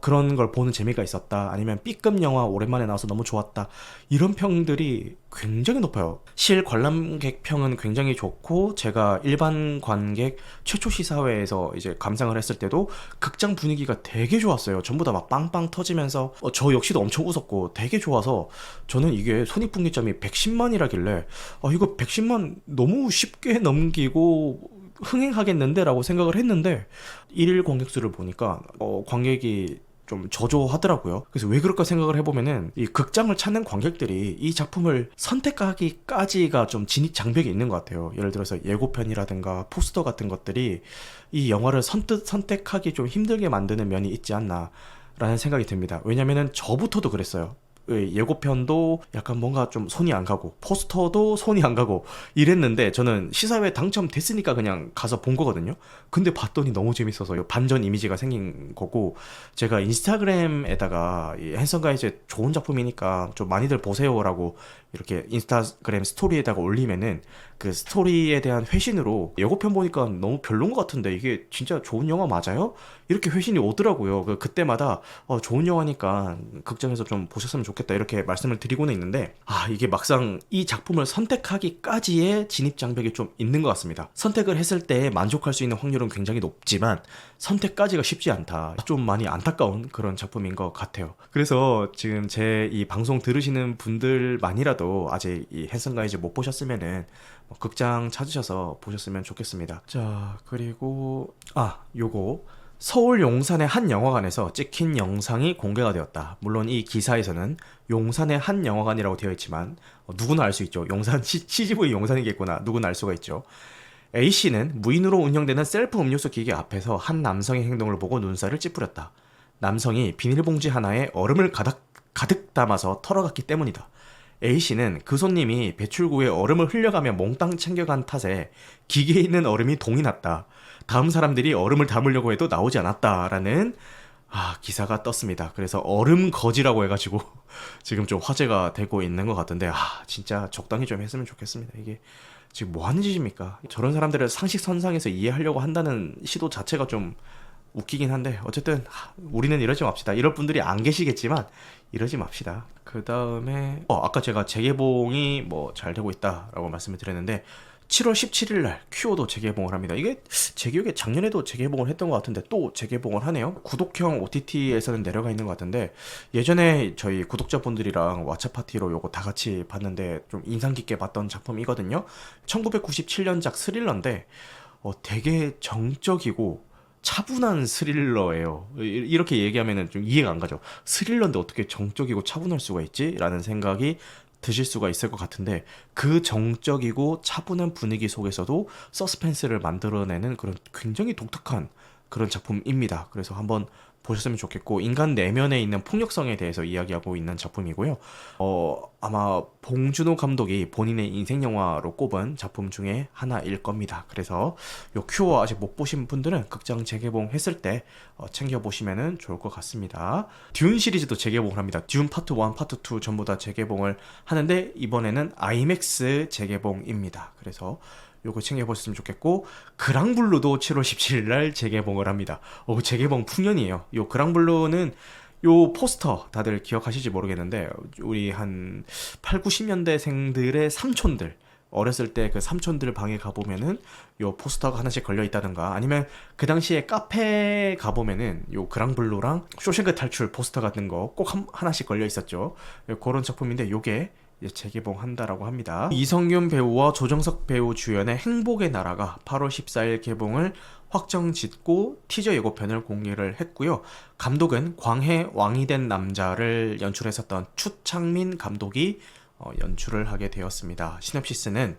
그런 걸 보는 재미가 있었다, 아니면 B급 영화 오랜만에 나와서 너무 좋았다, 이런 평들이 굉장히 높아요. 실 관람객 평은 굉장히 좋고, 제가 일반 관객 최초 시사회에서 이제 감상을 했을 때도 극장 분위기가 되게 좋았어요. 전부 다 막 빵빵 터지면서 저 역시도 엄청 웃었고 되게 좋아서, 저는 이게 손익분기점이 110만이라길래 이거 110만 너무 쉽게 넘기고 흥행하겠는데 라고 생각을 했는데, 일일 관객수를 보니까 관객이 좀 저조하더라고요. 그래서 왜 그럴까 생각을 해보면은 이 극장을 찾는 관객들이 이 작품을 선택하기까지가 좀 진입 장벽이 있는 것 같아요. 예를 들어서 예고편이라든가 포스터 같은 것들이 이 영화를 선택하기 좀 힘들게 만드는 면이 있지 않나 라는 생각이 듭니다. 왜냐면은 저부터도 그랬어요. 예고편도 약간 뭔가 좀 손이 안 가고, 포스터도 손이 안 가고 이랬는데, 저는 시사회 당첨됐으니까 그냥 가서 본 거거든요. 근데 봤더니 너무 재밌어서 반전 이미지가 생긴 거고, 제가 인스타그램에다가 이 핸섬 가이즈 좋은 작품이니까 좀 많이들 보세요라고 이렇게 인스타그램 스토리에다가 올리면은 그 스토리에 대한 회신으로 예고편 보니까 너무 별론 것 같은데 이게 진짜 좋은 영화 맞아요? 이렇게 회신이 오더라고요. 그때마다 좋은 영화니까 극장에서 좀 보셨으면 좋겠다 이렇게 말씀을 드리고는 있는데, 이게 막상 이 작품을 선택하기까지의 진입 장벽이 좀 있는 것 같습니다. 선택을 했을 때 만족할 수 있는 확률은 굉장히 높지만 선택까지가 쉽지 않다. 좀 많이 안타까운 그런 작품인 것 같아요. 그래서 지금 제 이 방송 들으시는 분들만이라도 아직 이 핸섬 가이즈 못 보셨으면은 극장 찾으셔서 보셨으면 좋겠습니다. 자, 그리고 요거 서울 용산의 한 영화관에서 찍힌 영상이 공개가 되었다. 물론 이 기사에서는 용산의 한 영화관이라고 되어 있지만 누구나 알 수 있죠. 용산 CGV 용산이겠구나. 누구나 알 수가 있죠. A씨는 무인으로 운영되는 셀프 음료수 기계 앞에서 한 남성의 행동을 보고 눈살을 찌푸렸다. 남성이 비닐봉지 하나에 얼음을 가득 담아서 털어갔기 때문이다. A씨는 그 손님이 배출구에 얼음을 흘려가며 몽땅 챙겨간 탓에 기계에 있는 얼음이 동이 났다. 다음 사람들이 얼음을 담으려고 해도 나오지 않았다라는 기사가 떴습니다. 그래서 얼음 거지라고 해가지고 지금 좀 화제가 되고 있는 것 같은데, 진짜 적당히 좀 했으면 좋겠습니다. 이게 지금 뭐 하는 짓입니까? 저런 사람들을 상식 선상에서 이해하려고 한다는 시도 자체가 좀 웃기긴 한데 어쨌든 우리는 이러지 맙시다. 이럴 분들이 안 계시겠지만 이러지 맙시다. 그 다음에 아까 제가 재개봉이 뭐 잘 되고 있다라고 말씀을 드렸는데 7월 17일 날 큐어도 재개봉을 합니다. 이게 제 기억에 작년에도 재개봉을 했던 것 같은데 또 재개봉을 하네요. 구독형 OTT에서는 내려가 있는 것 같은데 예전에 저희 구독자분들이랑 왓챠파티로 요거 다 같이 봤는데 좀 인상 깊게 봤던 작품이거든요. 1997년작 스릴러인데 되게 정적이고 차분한 스릴러예요. 이렇게 얘기하면은 좀 이해가 안 가죠. 스릴러인데 어떻게 정적이고 차분할 수가 있지? 라는 생각이 드실 수가 있을 것 같은데 그 정적이고 차분한 분위기 속에서도 서스펜스를 만들어내는 그런 굉장히 독특한 그런 작품입니다. 그래서 한번 보셨으면 좋겠고 인간 내면에 있는 폭력성에 대해서 이야기하고 있는 작품이고요. 아마 봉준호 감독이 본인의 인생 영화로 꼽은 작품 중에 하나일 겁니다. 그래서 요 큐어 아직 못 보신 분들은 극장 재개봉했을 때 챙겨보시면 좋을 것 같습니다. 듄 시리즈도 재개봉을 합니다. 듄 파트 1, 파트 2 전부 다 재개봉을 하는데 이번에는 아이맥스 재개봉입니다. 그래서 요거 챙겨보셨으면 좋겠고 그랑블루도 7월 17일 날 재개봉을 합니다. 재개봉 풍년이에요. 요 그랑블루는 요 포스터 다들 기억하실지 모르겠는데 우리 한 8, 90년대생들의 삼촌들 어렸을 때 그 삼촌들 방에 가보면은 요 포스터가 하나씩 걸려 있다든가 아니면 그 당시에 카페 가보면은 요 그랑블루랑 쇼생크 탈출 포스터 같은 거 꼭 하나씩 걸려 있었죠. 그런 작품인데 요게 재개봉한다라고 합니다. 이성균 배우와 조정석 배우 주연의 행복의 나라가 8월 14일 개봉을 확정 짓고 티저 예고편을 공개를 했고요. 감독은 광해 왕이 된 남자를 연출했었던 추창민 감독이 연출을 하게 되었습니다. 시놉시스는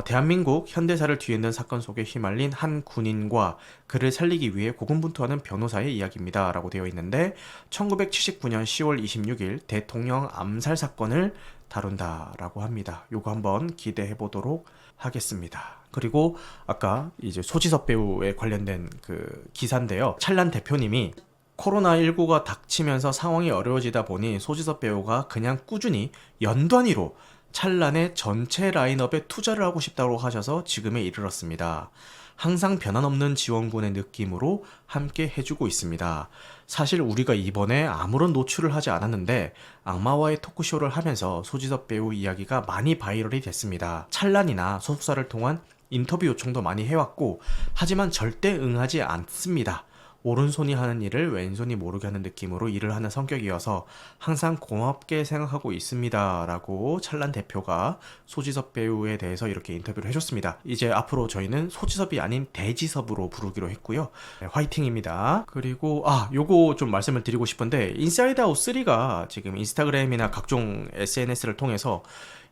대한민국 현대사를 뒤흔든 사건 속에 휘말린 한 군인과 그를 살리기 위해 고군분투하는 변호사의 이야기입니다. 라고 되어 있는데 1979년 10월 26일 대통령 암살 사건을 다룬다라고 합니다. 요거 한번 기대해 보도록 하겠습니다. 그리고 아까 이제 소지섭 배우에 관련된 그 기사인데요. 찰란 대표님이 코로나19가 닥치면서 상황이 어려워지다 보니 소지섭 배우가 그냥 꾸준히 연단위로 찰란의 전체 라인업에 투자를 하고 싶다고 하셔서 지금에 이르렀습니다. 항상 변함없는 지원군의 느낌으로 함께 해주고 있습니다. 사실 우리가 이번에 아무런 노출을 하지 않았는데 악마와의 토크쇼를 하면서 소지섭 배우 이야기가 많이 바이럴이 됐습니다. 찰란이나 소속사를 통한 인터뷰 요청도 많이 해왔고 하지만 절대 응하지 않습니다. 오른손이 하는 일을 왼손이 모르게 하는 느낌으로 일을 하는 성격이어서 항상 고맙게 생각하고 있습니다. 라고 찰란 대표가 소지섭 배우에 대해서 이렇게 인터뷰를 해줬습니다. 이제 앞으로 저희는 소지섭이 아닌 대지섭으로 부르기로 했고요. 네, 화이팅입니다. 그리고 요거 좀 말씀을 드리고 싶은데 인사이드 아웃 3가 지금 인스타그램이나 각종 SNS를 통해서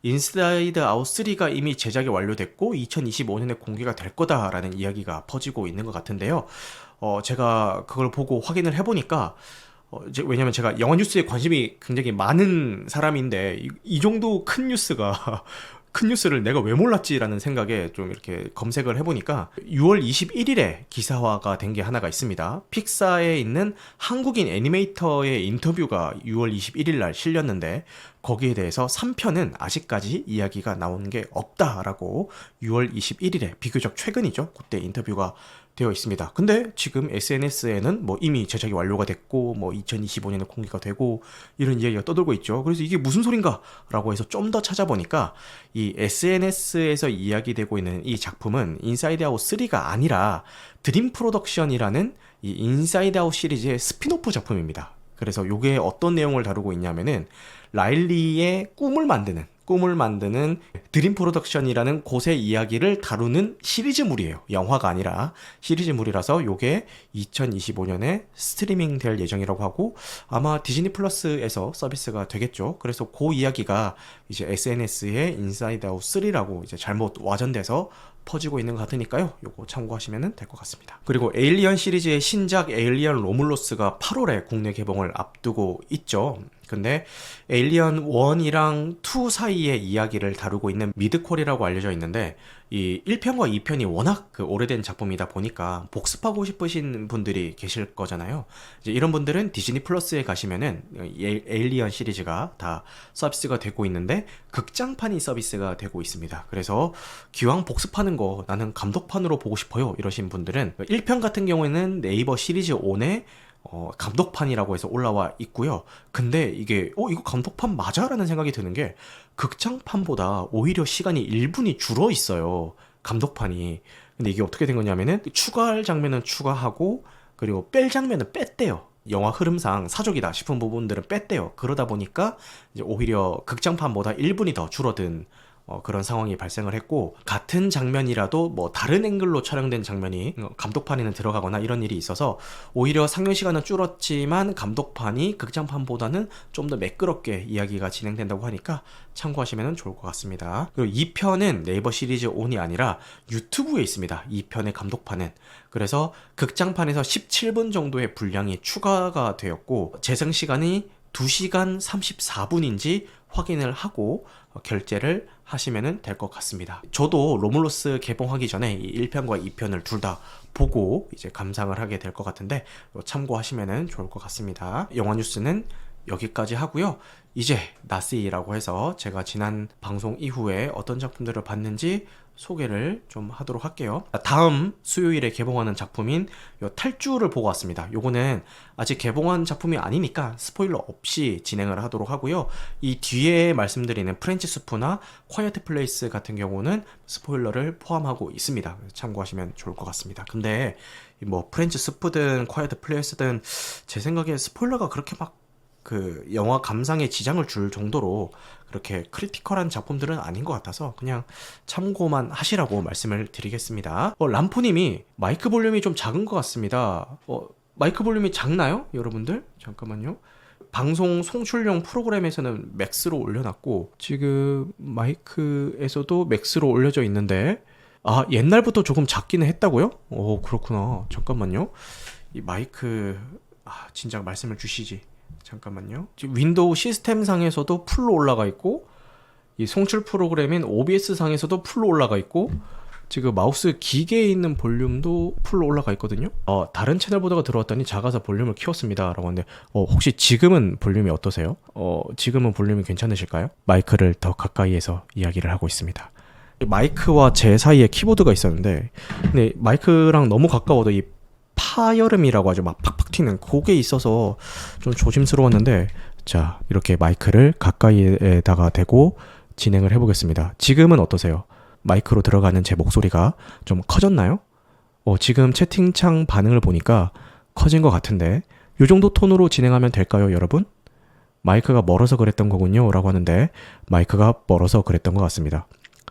인사이드 아웃 3가 이미 제작이 완료됐고 2025년에 공개가 될 거다라는 이야기가 퍼지고 있는 것 같은데요. 제가 그걸 보고 확인을 해보니까 왜냐면 제가 영화 뉴스에 관심이 굉장히 많은 사람인데 이 정도 큰 뉴스가 큰 뉴스를 내가 왜 몰랐지라는 생각에 좀 이렇게 검색을 해보니까 6월 21일에 기사화가 된 게 하나가 있습니다. 픽사에 있는 한국인 애니메이터의 인터뷰가 6월 21일 날 실렸는데 거기에 대해서 3편은 아직까지 이야기가 나온 게 없다라고 6월 21일에 비교적 최근이죠. 그때 인터뷰가 되어 있습니다. 근데 지금 SNS에는 뭐 이미 제작이 완료가 됐고 뭐 2025년에 공개가 되고 이런 이야기가 떠돌고 있죠. 그래서 이게 무슨 소린가? 라고 해서 좀 더 찾아보니까 이 SNS에서 이야기되고 있는 이 작품은 인사이드 아웃 3가 아니라 드림 프로덕션이라는 이 인사이드 아웃 시리즈의 스피노프 작품입니다. 그래서 이게 어떤 내용을 다루고 있냐면은 라일리의 꿈을 만드는 드림 프로덕션이라는 곳의 이야기를 다루는 시리즈물이에요. 영화가 아니라 시리즈물이라서 요게 2025년에 스트리밍 될 예정이라고 하고 아마 디즈니 플러스에서 서비스가 되겠죠. 그래서 그 이야기가 이제 SNS에 인사이드 아웃 3라고 이제 잘못 와전돼서 퍼지고 있는 것 같으니까요. 요거 참고하시면 될 것 같습니다. 그리고 에일리언 시리즈의 신작 에일리언 로물로스가 8월에 국내 개봉을 앞두고 있죠. 근데 에일리언 1이랑 2 사이의 이야기를 다루고 있는 미드퀄이라고 알려져 있는데, 이 1편과 2편이 워낙 그 오래된 작품이다 보니까 복습하고 싶으신 분들이 계실 거잖아요. 이제 이런 분들은 디즈니 플러스에 가시면은 에일리언 시리즈가 다 서비스가 되고 있는데, 극장판이 서비스가 되고 있습니다. 그래서 기왕 복습하는 거 나는 감독판으로 보고 싶어요 이러신 분들은 1편 같은 경우에는 네이버 시리즈 1에 감독판이라고 해서 올라와 있고요. 근데 이게 이거 감독판 맞아? 라는 생각이 드는 게, 극장판보다 오히려 시간이 1분이 줄어 있어요, 감독판이. 근데 이게 어떻게 된 거냐면은 추가할 장면은 추가하고, 그리고 뺄 장면은 뺐대요. 영화 흐름상 사족이다 싶은 부분들은 뺐대요. 그러다 보니까 이제 오히려 극장판보다 1분이 더 줄어든 그런 상황이 발생을 했고, 같은 장면이라도 뭐 다른 앵글로 촬영된 장면이 감독판에는 들어가거나 이런 일이 있어서 오히려 상영 시간은 줄었지만 감독판이 극장판보다는 좀 더 매끄럽게 이야기가 진행된다고 하니까 참고하시면 좋을 것 같습니다. 그리고 2편은 네이버 시리즈 1이 아니라 유튜브에 있습니다, 2편의 감독판은. 그래서 극장판에서 17분 정도의 분량이 추가가 되었고, 재생 시간이 2시간 34분인지 확인을 하고 결제를 하시면 될 것 같습니다. 저도 로물로스 개봉하기 전에 이 1편과 2편을 둘 다 보고 이제 감상을 하게 될 것 같은데, 참고하시면 좋을 것 같습니다. 영화 뉴스는 여기까지 하고요. 이제 나스이라고 해서 제가 지난 방송 이후에 어떤 작품들을 봤는지 소개를 좀 하도록 할게요. 다음 수요일에 개봉하는 작품인 요 탈주를 보고 왔습니다. 요거는 아직 개봉한 작품이 아니니까 스포일러 없이 진행을 하도록 하고요. 이 뒤에 말씀드리는 프렌치 스프나 콰이어트 플레이스 같은 경우는 스포일러를 포함하고 있습니다. 참고하시면 좋을 것 같습니다. 근데 뭐 프렌치 스프든 콰이어트 플레이스든 제 생각에 스포일러가 그렇게 막 그 영화 감상에 지장을 줄 정도로 그렇게 크리티컬한 작품들은 아닌 것 같아서 그냥 참고만 하시라고 말씀을 드리겠습니다. 람포님이 마이크 볼륨이 좀 작은 것 같습니다. 마이크 볼륨이 작나요? 여러분들? 잠깐만요. 방송 송출용 프로그램에서는 맥스로 올려놨고, 지금 마이크에서도 맥스로 올려져 있는데, 옛날부터 조금 작기는 했다고요? 그렇구나. 잠깐만요. 이 마이크, 진작 말씀을 주시지. 잠깐만요. 지금 윈도우 시스템 상에서도 풀로 올라가 있고, 이 송출 프로그램인 OBS 상에서도 풀로 올라가 있고, 지금 마우스 기계에 있는 볼륨도 풀로 올라가 있거든요. 다른 채널보다가 들어왔더니 작아서 볼륨을 키웠습니다 라고 하는데, 혹시 지금은 볼륨이 어떠세요? 지금은 볼륨이 괜찮으실까요? 마이크를 더 가까이에서 이야기를 하고 있습니다. 마이크와 제 사이에 키보드가 있었는데, 근데 마이크랑 너무 가까워도 이 파여름이라고 하죠. 막 팍팍 튀는 그게 있어서 좀 조심스러웠는데, 자, 이렇게 마이크를 가까이에다가 대고 진행을 해보겠습니다. 지금은 어떠세요? 마이크로 들어가는 제 목소리가 좀 커졌나요? 지금 채팅창 반응을 보니까 커진 것 같은데, 이 정도 톤으로 진행하면 될까요, 여러분? 마이크가 멀어서 그랬던 거군요 라고 하는데, 마이크가 멀어서 그랬던 것 같습니다.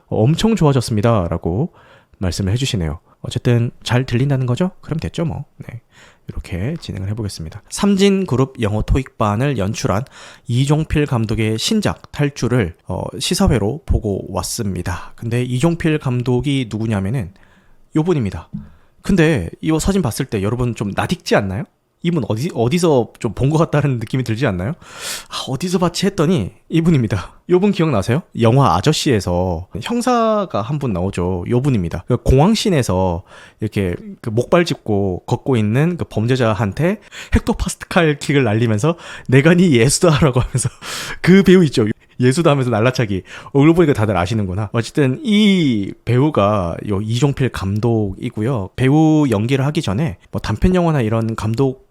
엄청 좋아졌습니다 라고 말씀을 해주시네요. 어쨌든 잘 들린다는 거죠? 그럼 됐죠 뭐. 네, 이렇게 진행을 해보겠습니다. 삼진그룹 영어 토익반을 연출한 이종필 감독의 신작 탈주를 시사회로 보고 왔습니다. 근데 이종필 감독이 누구냐면은 요분입니다. 근데 이 사진 봤을 때 여러분 좀 낯익지 않나요? 이분 어디서 좀 본 것 같다는 느낌이 들지 않나요? 어디서 봤지 했더니 이분입니다. 요분 기억나세요? 영화 아저씨에서 형사가 한 분 나오죠. 요분입니다. 그 공항신에서 이렇게 그 목발 짚고 걷고 있는 그 범죄자한테 헥토파스칼 킥을 날리면서 내가 네 예수다라고 하면서 그 배우 있죠. 예수다 하면서 날라차기. 얼굴 보니까 다들 아시는구나. 어쨌든 이 배우가 요 이종필 감독이고요. 배우 연기를 하기 전에 뭐 단편 영화나 이런 감독을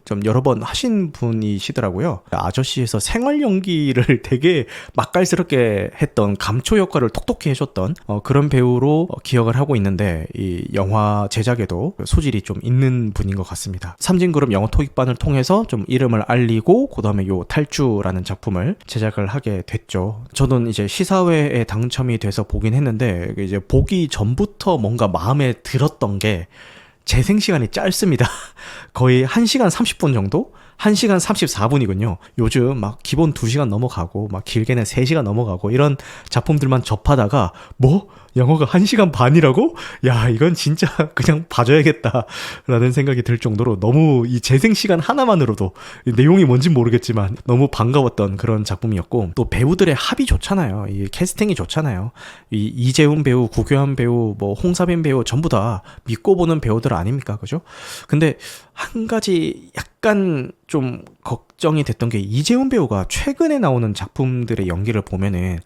좀 여러 번 하신 분이시더라고요. 아저씨에서 생활 연기를 되게 맛깔스럽게 했던, 감초 역할을 톡톡히 해줬던 그런 배우로 기억을 하고 있는데, 이 영화 제작에도 소질이 좀 있는 분인 것 같습니다. 삼진그룹 영어 토익반을 통해서 좀 이름을 알리고 그 다음에 요 탈주라는 작품을 제작을 하게 됐죠. 저는 이제 시사회에 당첨이 돼서 보긴 했는데, 이제 보기 전부터 뭔가 마음에 들었던 게, 재생 시간이 짧습니다. 거의 1시간 30분 정도? 1시간 34분이군요. 요즘 막 기본 2시간 넘어가고 막 길게는 3시간 넘어가고 이런 작품들만 접하다가 뭐? 영화가 1시간 반이라고? 야, 이건 진짜 그냥 봐줘야겠다 라는 생각이 들 정도로 너무 이 재생 시간 하나만으로도 내용이 뭔진 모르겠지만 너무 반가웠던 그런 작품이었고, 또 배우들의 합이 좋잖아요. 이 캐스팅이 좋잖아요. 이 이재훈 배우, 구교환 배우, 뭐 홍사빈 배우 전부 다 믿고 보는 배우들 아닙니까? 그죠? 근데 한 가지 약간 좀 걱정이 됐던 게, 이재훈 배우가 최근에 나오는 작품들의 연기를 보면은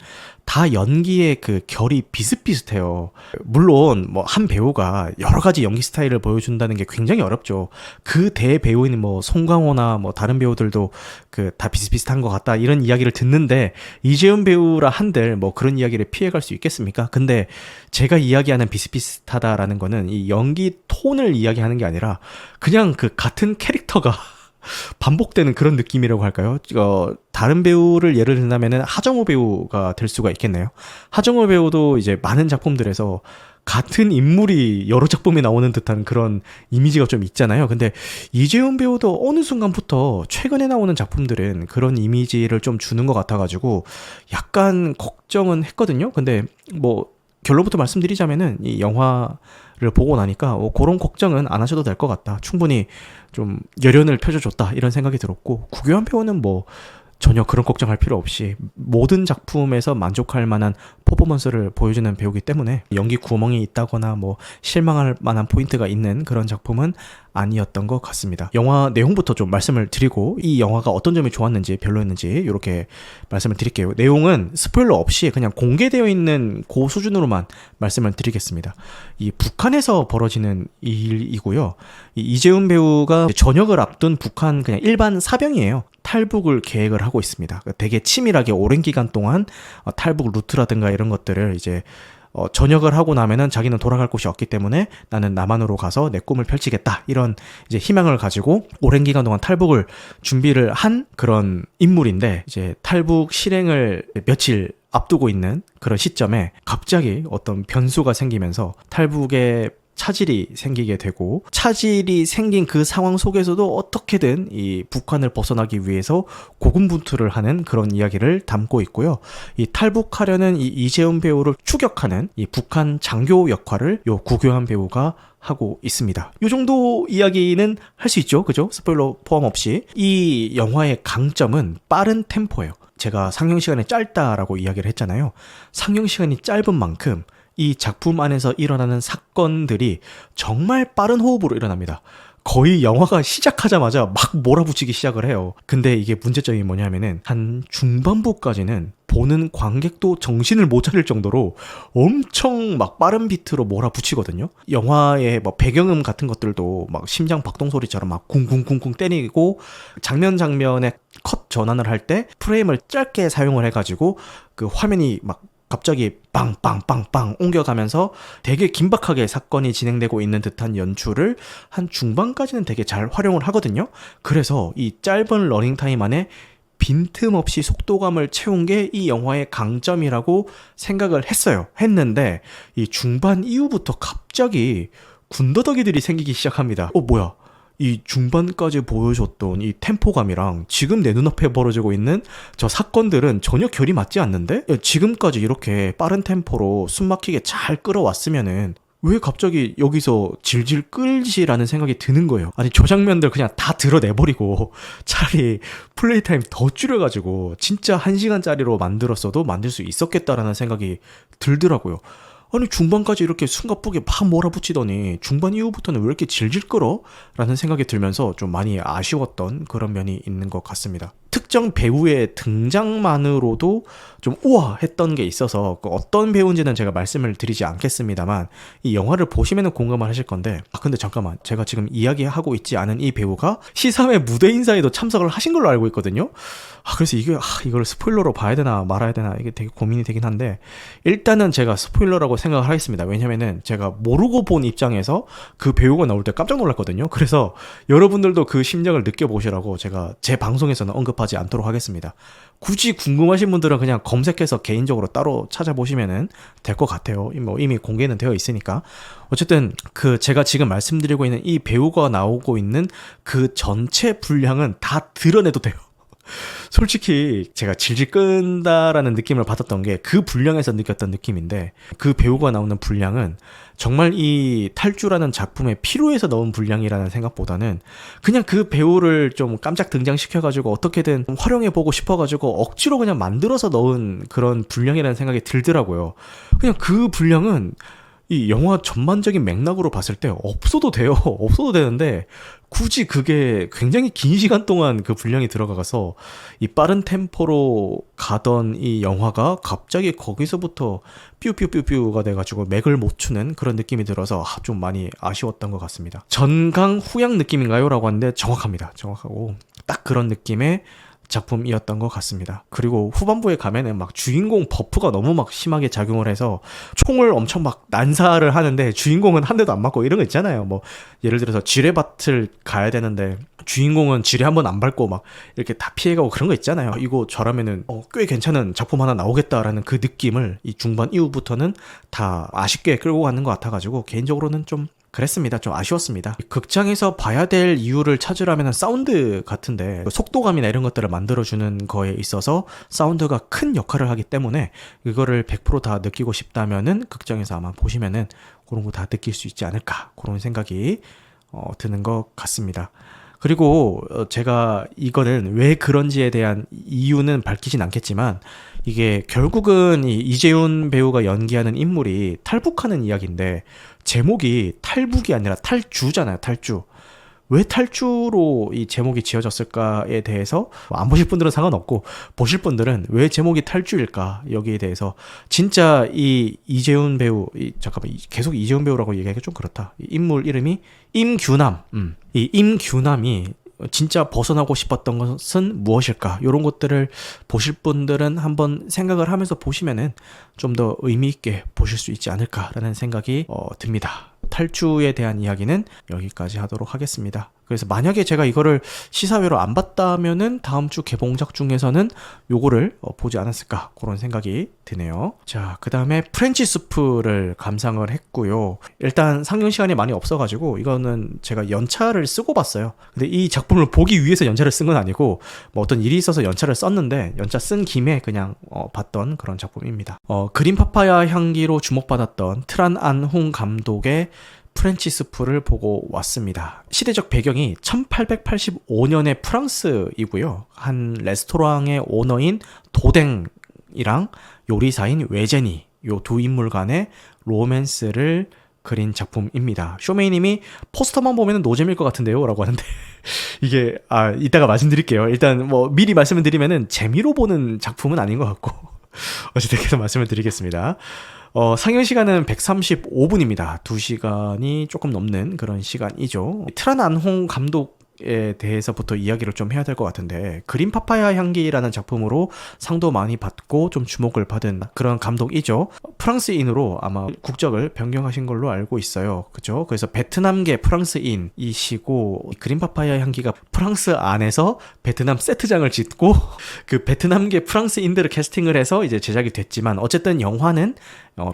다 연기의 그 결이 비슷비슷해요. 물론 뭐 한 배우가 여러 가지 연기 스타일을 보여준다는 게 굉장히 어렵죠. 그 대배우인 뭐 송강호나 뭐 다른 배우들도 그 다 비슷비슷한 것 같다 이런 이야기를 듣는데, 이재훈 배우라 한들 뭐 그런 이야기를 피해갈 수 있겠습니까? 근데 제가 이야기하는 비슷비슷하다라는 거는 이 연기 톤을 이야기하는 게 아니라 그냥 그 같은 캐릭터가 반복되는 그런 느낌이라고 할까요? 다른 배우를 예를 든다면 하정우 배우가 될 수가 있겠네요. 하정우 배우도 이제 많은 작품들에서 같은 인물이 여러 작품에 나오는 듯한 그런 이미지가 좀 있잖아요. 근데 이재훈 배우도 어느 순간부터 최근에 나오는 작품들은 그런 이미지를 좀 주는 것 같아가지고 약간 걱정은 했거든요. 근데 뭐 결론부터 말씀드리자면은 이 영화를 보고 나니까 그런 걱정은 안 하셔도 될 것 같다. 충분히 좀 열연을 펴줘줬다 이런 생각이 들었고, 구교환 배우는 뭐 전혀 그런 걱정할 필요 없이 모든 작품에서 만족할 만한 퍼포먼스를 보여주는 배우기 때문에 연기 구멍이 있다거나 뭐 실망할 만한 포인트가 있는 그런 작품은 아니었던 것 같습니다. 영화 내용부터 좀 말씀을 드리고 이 영화가 어떤 점이 좋았는지 별로였는지 이렇게 말씀을 드릴게요. 내용은 스포일러 없이 그냥 공개되어 있는 그 수준으로만 말씀을 드리겠습니다. 이 북한에서 벌어지는 일이고요. 이 이재훈 배우가 전역을 앞둔 북한 그냥 일반 사병이에요. 탈북을 계획을 하고 있습니다. 되게 치밀하게 오랜 기간 동안 탈북 루트라든가 이런 것들을 이제 전역을 하고 나면은 자기는 돌아갈 곳이 없기 때문에 나는 남한으로 가서 내 꿈을 펼치겠다 이런 이제 희망을 가지고 오랜 기간 동안 탈북을 준비를 한 그런 인물인데, 이제 탈북 실행을 며칠 앞두고 있는 그런 시점에 갑자기 어떤 변수가 생기면서 탈북의 차질이 생기게 되고, 차질이 생긴 그 상황 속에서도 어떻게든 이 북한을 벗어나기 위해서 고군분투를 하는 그런 이야기를 담고 있고요. 이 탈북하려는 이 이재훈 배우를 추격하는 이 북한 장교 역할을 요 구교환 배우가 하고 있습니다. 이 정도 이야기는 할 수 있죠. 그죠? 스포일러 포함 없이. 이 영화의 강점은 빠른 템포예요. 제가 상영 시간이 짧다라고 이야기를 했잖아요. 상영 시간이 짧은 만큼 이 작품 안에서 일어나는 사건들이 정말 빠른 호흡으로 일어납니다. 거의 영화가 시작하자마자 막 몰아붙이기 시작을 해요. 근데 이게 문제점이 뭐냐면은 한 중반부까지는 보는 관객도 정신을 못 차릴 정도로 엄청 막 빠른 비트로 몰아붙이거든요. 영화의 뭐 배경음 같은 것들도 막 심장 박동 소리처럼 막 쿵쿵쿵쿵 때리고, 장면에 컷 전환을 할 때 프레임을 짧게 사용을 해가지고 그 화면이 막 갑자기 빵빵빵빵 옮겨가면서 되게 긴박하게 사건이 진행되고 있는 듯한 연출을 한 중반까지는 되게 잘 활용을 하거든요. 그래서 이 짧은 러닝타임 안에 빈틈없이 속도감을 채운 게 이 영화의 강점이라고 생각을 했는데 이 중반 이후부터 갑자기 군더더기들이 생기기 시작합니다. 뭐야, 이 중반까지 보여줬던 이 템포감이랑 지금 내 눈앞에 벌어지고 있는 저 사건들은 전혀 결이 맞지 않는데? 지금까지 이렇게 빠른 템포로 숨막히게 잘 끌어왔으면은 왜 갑자기 여기서 질질 끌지라는 생각이 드는 거예요. 아니, 저 장면들 그냥 다 드러내버리고 차라리 플레이 타임 더 줄여가지고 진짜 1시간짜리로 만들었어도 만들 수 있었겠다라는 생각이 들더라고요. 아니, 중반까지 이렇게 숨가쁘게 막 몰아붙이더니 중반 이후부터는 왜 이렇게 질질 끌어? 라는 생각이 들면서 좀 많이 아쉬웠던 그런 면이 있는 것 같습니다. 특정 배우의 등장만으로도 좀 우와 했던 게 있어서 어떤 배우인지는 제가 말씀을 드리지 않겠습니다만 이 영화를 보시면 공감을 하실 건데, 근데 잠깐만, 제가 지금 이야기하고 있지 않은 이 배우가 시사회 무대 인사에도 참석을 하신 걸로 알고 있거든요. 그래서 이걸 스포일러로 봐야 되나 말아야 되나 이게 되게 고민이 되긴 한데, 일단은 제가 스포일러라고 생각을 하겠습니다. 왜냐면은 제가 모르고 본 입장에서 그 배우가 나올 때 깜짝 놀랐거든요. 그래서 여러분들도 그 심정을 느껴보시라고 제가 제 방송에서는 언급하지 않도록 하겠습니다. 굳이 궁금하신 분들은 그냥 검색해서 개인적으로 따로 찾아보시면 될 것 같아요. 뭐 이미 공개는 되어 있으니까. 어쨌든 제가 지금 말씀드리고 있는 이 배우가 나오고 있는 그 전체 분량은 다 드러내도 돼요. 솔직히 제가 질질 끈다라는 느낌을 받았던 게 그 분량에서 느꼈던 느낌인데, 그 배우가 나오는 분량은 정말 이 탈주라는 작품에 필요해서 넣은 분량이라는 생각보다는 그냥 그 배우를 좀 깜짝 등장시켜가지고 어떻게든 활용해보고 싶어가지고 억지로 그냥 만들어서 넣은 그런 분량이라는 생각이 들더라고요. 그냥 그 분량은 이 영화 전반적인 맥락으로 봤을 때 없어도 돼요. 없어도 되는데 굳이 그게 굉장히 긴 시간 동안 그 분량이 들어가서 이 빠른 템포로 가던 이 영화가 갑자기 거기서부터 뾰뾰뾰뾰가 돼가지고 맥을 못 추는 그런 느낌이 들어서 좀 많이 아쉬웠던 것 같습니다. 전강 후양 느낌인가요? 라고 하는데 정확합니다. 정확하고 딱 그런 느낌의 작품이었던 것 같습니다. 그리고 후반부에 가면은 막 주인공 버프가 너무 막 심하게 작용을 해서 총을 엄청 막 난사를 하는데 주인공은 한 대도 안 맞고 이런 거 있잖아요. 뭐 예를 들어서 지뢰밭을 가야 되는데 주인공은 지뢰 한 번 안 밟고 막 이렇게 다 피해가고 그런 거 있잖아요. 이거 저라면은 꽤 괜찮은 작품 하나 나오겠다라는 그 느낌을 이 중반 이후부터는 다 아쉽게 끌고 가는 것 같아가지고 개인적으로는 좀 그랬습니다. 좀 아쉬웠습니다. 극장에서 봐야 될 이유를 찾으려면 사운드 같은데 속도감이나 이런 것들을 만들어주는 거에 있어서 사운드가 큰 역할을 하기 때문에 이거를 100% 다 느끼고 싶다면은 극장에서 아마 보시면은 그런 거 다 느낄 수 있지 않을까, 그런 생각이 드는 것 같습니다. 그리고 제가 이거는 왜 그런지에 대한 이유는 밝히진 않겠지만 이게 결국은 이 이재훈 배우가 연기하는 인물이 탈북하는 이야기인데 제목이 탈북이 아니라 탈주잖아요. 탈주. 왜 탈주로 이 제목이 지어졌을까에 대해서 안 보실 분들은 상관없고 보실 분들은 왜 제목이 탈주일까, 여기에 대해서 진짜 이 이재훈 배우, 잠깐만 계속 이재훈 배우라고 얘기하기가 좀 그렇다. 이 인물 이름이 임규남. 이 임규남이 진짜 벗어나고 싶었던 것은 무엇일까? 이런 것들을 보실 분들은 한번 생각을 하면서 보시면은 좀 더 의미 있게 보실 수 있지 않을까라는 생각이 듭니다. 탈주에 대한 이야기는 여기까지 하도록 하겠습니다. 그래서 만약에 제가 이거를 시사회로 안 봤다면은 다음 주 개봉작 중에서는 요거를 보지 않았을까, 그런 생각이 드네요. 자, 그 다음에 프렌치 스프를 감상을 했고요. 일단 상영 시간이 많이 없어가지고 이거는 제가 연차를 쓰고 봤어요. 근데 이 작품을 보기 위해서 연차를 쓴 건 아니고 뭐 어떤 일이 있어서 연차를 썼는데 연차 쓴 김에 그냥 봤던 그런 작품입니다. 그린 파파야 향기로 주목받았던 트란 안홍 감독의 프렌치 스프를 보고 왔습니다. 시대적 배경이 1885년의 프랑스이고요. 한 레스토랑의 오너인 도댕이랑 요리사인 외제니, 요 두 인물 간의 로맨스를 그린 작품입니다. 쇼메이님이 포스터만 보면 노잼일 것 같은데요? 라고 하는데 이게 이따가 말씀드릴게요. 일단 뭐 미리 말씀을 드리면은 재미로 보는 작품은 아닌 것 같고 어쨌든 계속 말씀을 드리겠습니다. 상영 시간은 135분입니다. 2시간이 조금 넘는 그런 시간이죠. 트란 안홍 감독에 대해서부터 이야기를 좀 해야 될 것 같은데, 그린 파파야 향기라는 작품으로 상도 많이 받고 좀 주목을 받은 그런 감독이죠. 프랑스인으로 아마 국적을 변경하신 걸로 알고 있어요. 그죠? 그래서 베트남계 프랑스인이시고, 그린 파파야 향기가 프랑스 안에서 베트남 세트장을 짓고 그 베트남계 프랑스인들을 캐스팅을 해서 이제 제작이 됐지만, 어쨌든 영화는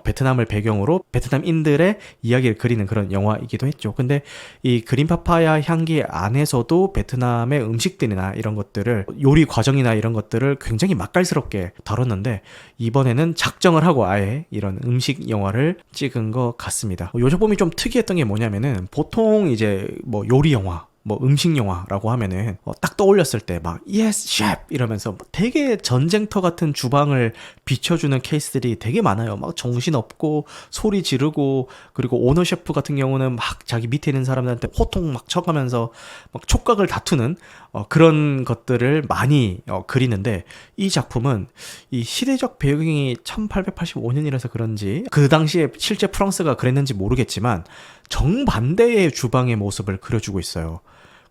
베트남을 배경으로 베트남인들의 이야기를 그리는 그런 영화이기도 했죠. 근데 이 그린 파파야 향기 안에서도 베트남의 음식들이나 이런 것들을, 요리 과정이나 이런 것들을 굉장히 맛깔스럽게 다뤘는데, 이번에는 작정을 하고 아예 이런 음식 영화를 찍은 것 같습니다. 이 작품이 좀 특이했던 게 뭐냐면은, 보통 이제 뭐 요리 영화, 뭐 음식 영화라고 하면은 딱 떠올렸을 때 막 예스 셰프 이러면서 되게 전쟁터 같은 주방을 비춰주는 케이스들이 되게 많아요. 막 정신없고 소리 지르고, 그리고 오너 셰프 같은 경우는 막 자기 밑에 있는 사람들한테 호통 막 쳐가면서 막 촉각을 다투는 그런 것들을 많이 그리는데, 이 작품은 이 시대적 배경이 1885년이라서 그런지 그 당시에 실제 프랑스가 그랬는지 모르겠지만 정반대의 주방의 모습을 그려주고 있어요.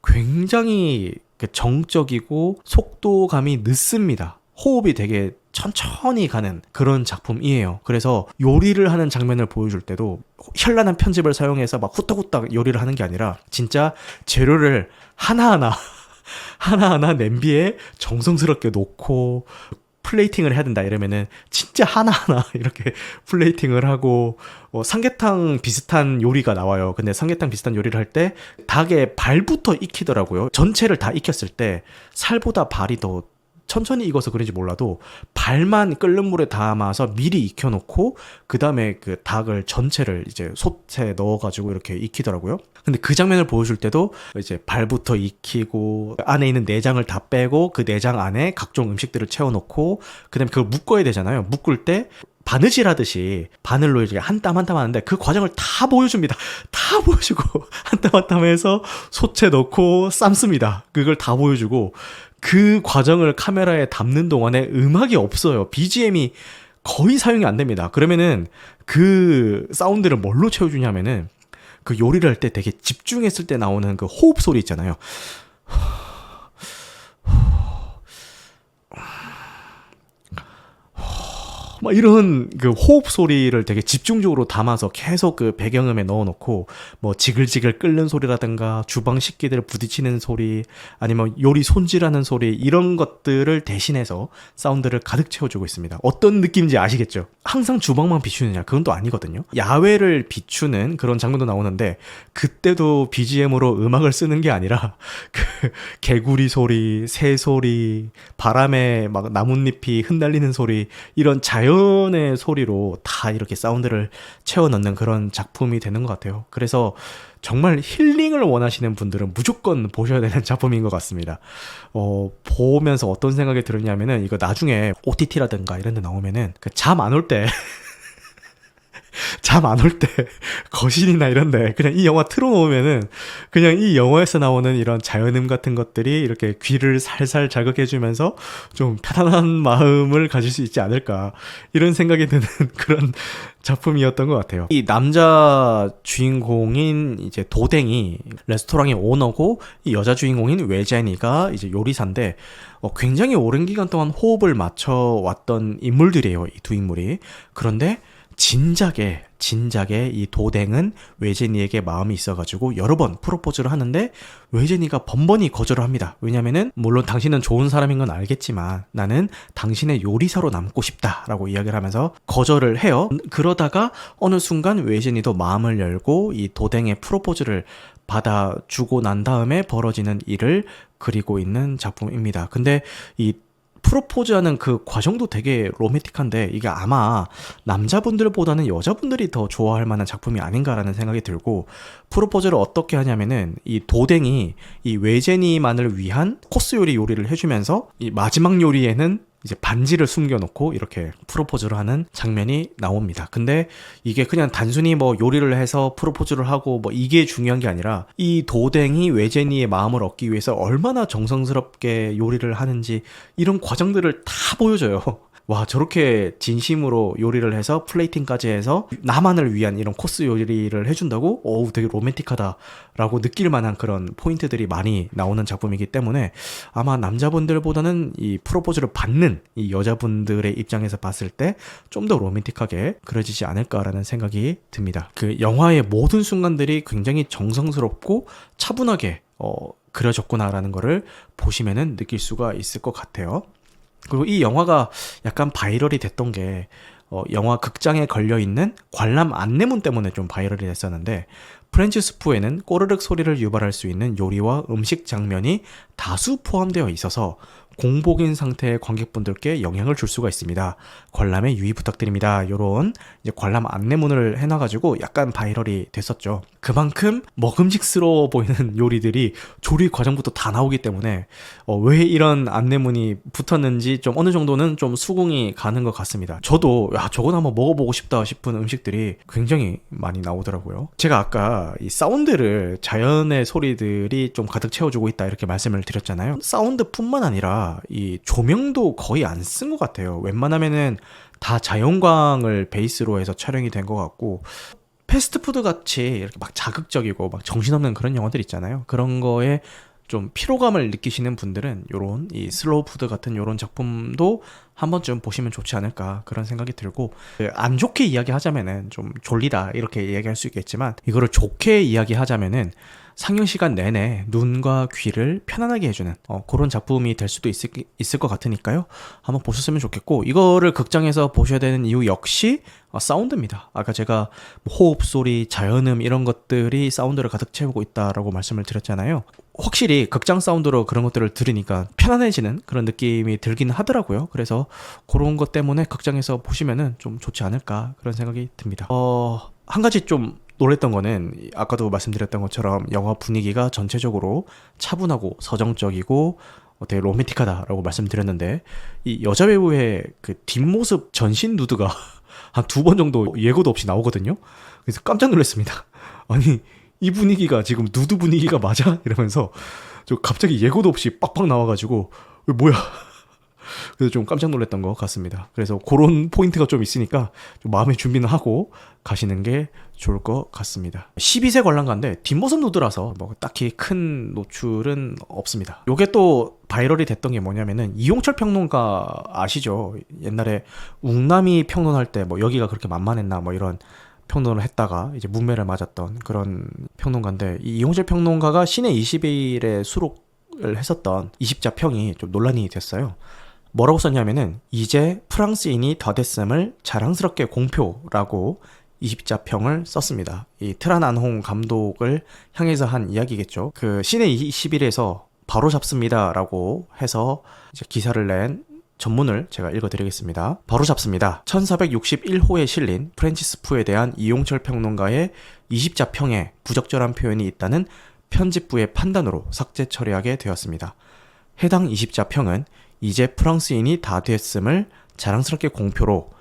굉장히 정적이고 속도감이 늦습니다. 호흡이 되게 천천히 가는 그런 작품이에요. 그래서 요리를 하는 장면을 보여줄 때도 현란한 편집을 사용해서 막 후딱후딱 요리를 하는 게 아니라 진짜 재료를 하나하나 하나하나 냄비에 정성스럽게 놓고 플레이팅을 해야 된다 이러면은 진짜 하나하나 이렇게 플레이팅을 하고 삼계탕 비슷한 요리가 나와요. 근데 삼계탕 비슷한 요리를 할 때 닭의 발부터 익히더라고요. 전체를 다 익혔을 때 살보다 발이 더 천천히 익어서 그런지 몰라도 발만 끓는 물에 담아서 미리 익혀놓고 그 다음에 그 닭을 전체를 이제 솥에 넣어가지고 이렇게 익히더라고요. 근데 그 장면을 보여줄 때도 이제 발부터 익히고 안에 있는 내장을 다 빼고 그 내장 안에 각종 음식들을 채워놓고 그 다음에 그걸 묶어야 되잖아요. 묶을 때 바느질 하듯이 바늘로 이제 한 땀 한 땀 하는데 그 과정을 다 보여줍니다. 다 보여주고 한 땀 한 땀 해서 솥에 넣고 삶습니다. 그걸 다 보여주고 그 과정을 카메라에 담는 동안에 음악이 없어요. BGM이 거의 사용이 안 됩니다. 그러면은 그 사운드를 뭘로 채워주냐면은 그 요리를 할 때 되게 집중했을 때 나오는 그 호흡 소리 있잖아요. 막 이런 그 호흡 소리를 되게 집중적으로 담아서 계속 그 배경음에 넣어놓고 뭐 지글지글 끓는 소리라든가 주방 식기들 부딪히는 소리 아니면 요리 손질하는 소리 이런 것들을 대신해서 사운드를 가득 채워주고 있습니다. 어떤 느낌인지 아시겠죠? 항상 주방만 비추느냐 그건 또 아니거든요. 야외를 비추는 그런 장면도 나오는데 그때도 BGM으로 음악을 쓰는 게 아니라 그 개구리 소리, 새 소리, 바람에 막 나뭇잎이 흩날리는 소리 이런 자연의 소리로 다 이렇게 사운드를 채워 넣는 그런 작품이 되는 것 같아요. 그래서 정말 힐링을 원하시는 분들은 무조건 보셔야 되는 작품인 것 같습니다. 보면서 어떤 생각이 들었냐면은 이거 나중에 OTT라든가 이런 데 나오면은 그 잠 안 올 때 잠 안 올 때 거실이나 이런데 그냥 이 영화 틀어놓으면은 그냥 이 영화에서 나오는 이런 자연음 같은 것들이 이렇게 귀를 살살 자극해주면서 좀 편안한 마음을 가질 수 있지 않을까 이런 생각이 드는 그런 작품이었던 것 같아요. 이 남자 주인공인 이제 도댕이 레스토랑의 오너고 이 여자 주인공인 외제니가 이제 요리사인데 굉장히 오랜 기간 동안 호흡을 맞춰 왔던 인물들이에요. 이 두 인물이. 그런데 진작에 이 도댕은 외제니에게 마음이 있어가지고 여러 번 프로포즈를 하는데 외제니가 번번이 거절을 합니다. 왜냐면은 물론 당신은 좋은 사람인 건 알겠지만 나는 당신의 요리사로 남고 싶다라고 이야기를 하면서 거절을 해요. 그러다가 어느 순간 외제니도 마음을 열고 이 도댕의 프로포즈를 받아주고 난 다음에 벌어지는 일을 그리고 있는 작품입니다. 근데 이 프로포즈하는 그 과정도 되게 로맨틱한데 이게 아마 남자분들보다는 여자분들이 더 좋아할 만한 작품이 아닌가라는 생각이 들고 프로포즈를 어떻게 하냐면은 이 도댕이 이 외제니만을 위한 코스 요리를 해주면서 이 마지막 요리에는 이제 반지를 숨겨놓고 이렇게 프로포즈를 하는 장면이 나옵니다. 근데 이게 그냥 단순히 뭐 요리를 해서 프로포즈를 하고 뭐 이게 중요한 게 아니라 이 도댕이 외제니의 마음을 얻기 위해서 얼마나 정성스럽게 요리를 하는지 이런 과정들을 다 보여줘요. 와, 저렇게 진심으로 요리를 해서 플레이팅까지 해서 나만을 위한 이런 코스 요리를 해준다고? 어우, 되게 로맨틱하다라고 느낄 만한 그런 포인트들이 많이 나오는 작품이기 때문에 아마 남자분들보다는 이 프로포즈를 받는 이 여자분들의 입장에서 봤을 때 좀 더 로맨틱하게 그려지지 않을까라는 생각이 듭니다. 그 영화의 모든 순간들이 굉장히 정성스럽고 차분하게 그려졌구나라는 거를 보시면은 느낄 수가 있을 것 같아요. 그리고 이 영화가 약간 바이럴이 됐던 게 영화 극장에 걸려있는 관람 안내문 때문에 좀 바이럴이 됐었는데 프렌치 스프에는 꼬르륵 소리를 유발할 수 있는 요리와 음식 장면이 다수 포함되어 있어서 공복인 상태의 관객분들께 영향을 줄 수가 있습니다. 관람에 유의 부탁드립니다. 요런 이제 관람 안내문을 해놔가지고 약간 바이럴이 됐었죠. 그만큼 먹음직스러워 보이는 요리들이 조리 과정부터 다 나오기 때문에 왜 이런 안내문이 붙었는지 좀 어느 정도는 좀 수긍이 가는 것 같습니다. 저도 저건 한번 먹어보고 싶다 싶은 음식들이 굉장히 많이 나오더라고요. 제가 아까 이 사운드를 자연의 소리들이 좀 가득 채워주고 있다 이렇게 말씀을 드렸잖아요. 사운드뿐만 아니라 이 조명도 거의 안 쓴 것 같아요. 웬만하면은 다 자연광을 베이스로 해서 촬영이 된 것 같고 패스트푸드 같이 이렇게 막 자극적이고 막 정신없는 그런 영화들 있잖아요. 그런 거에 좀 피로감을 느끼시는 분들은 요런 이 슬로우 푸드 같은 요런 작품도 한 번쯤 보시면 좋지 않을까 그런 생각이 들고 안 좋게 이야기하자면은 좀 졸리다 이렇게 이야기할 수 있겠지만 이거를 좋게 이야기하자면은 상영 시간 내내 눈과 귀를 편안하게 해주는 그런 작품이 될 수도 있을 것 같으니까요. 한번 보셨으면 좋겠고, 이거를 극장에서 보셔야 되는 이유 역시 사운드입니다. 아까 제가 호흡 소리, 자연음 이런 것들이 사운드를 가득 채우고 있다라고 말씀을 드렸잖아요. 확실히 극장 사운드로 그런 것들을 들으니까 편안해지는 그런 느낌이 들긴 하더라고요. 그래서 그런 것 때문에 극장에서 보시면은 좀 좋지 않을까 그런 생각이 듭니다. 한 가지 좀 놀랬던 거는 아까도 말씀드렸던 것처럼 영화 분위기가 전체적으로 차분하고 서정적이고 되게 로맨틱하다라고 말씀드렸는데, 이 여자 배우의 그 뒷모습 전신 누드가 한 2번 정도 예고도 없이 나오거든요. 그래서 깜짝 놀랐습니다. 아니, 이 분위기가 지금 누드 분위기가 맞아? 이러면서 저 갑자기 예고도 없이 빡빡 나와가지고 뭐야? 그래서 좀 깜짝 놀랐던 것 같습니다. 그래서 그런 포인트가 좀 있으니까 좀 마음의 준비는 하고 가시는 게 좋을 것 같습니다. 12세 관람가인데 뒷모습 누드라서 뭐 딱히 큰 노출은 없습니다. 요게 또 바이럴이 됐던 게 뭐냐면은 이용철 평론가 아시죠? 옛날에 웅남이 평론할 때 뭐 여기가 그렇게 만만했나 뭐 이런 평론을 했다가 이제 문매를 맞았던 그런 평론가인데, 이 이용철 평론가가 신의 21에 수록을 했었던 20자 평이 좀 논란이 됐어요. 뭐라고 썼냐면은 이제 프랑스인이 다 됐음을 자랑스럽게 공표라고 20자 평을 썼습니다. 이 트란 안홍 감독을 향해서 한 이야기겠죠. 그 신의 21에서 바로 잡습니다라고 해서 이제 기사를 낸 전문을 제가 읽어드리겠습니다. 바로 잡습니다. 1461호에 실린 프렌치스푸에 대한 이용철 평론가의 20자 평에 부적절한 표현이 있다는 편집부의 판단으로 삭제 처리하게 되었습니다. 해당 20자 평은 이제 프랑스인이 다 됐음을 자랑스럽게 공표로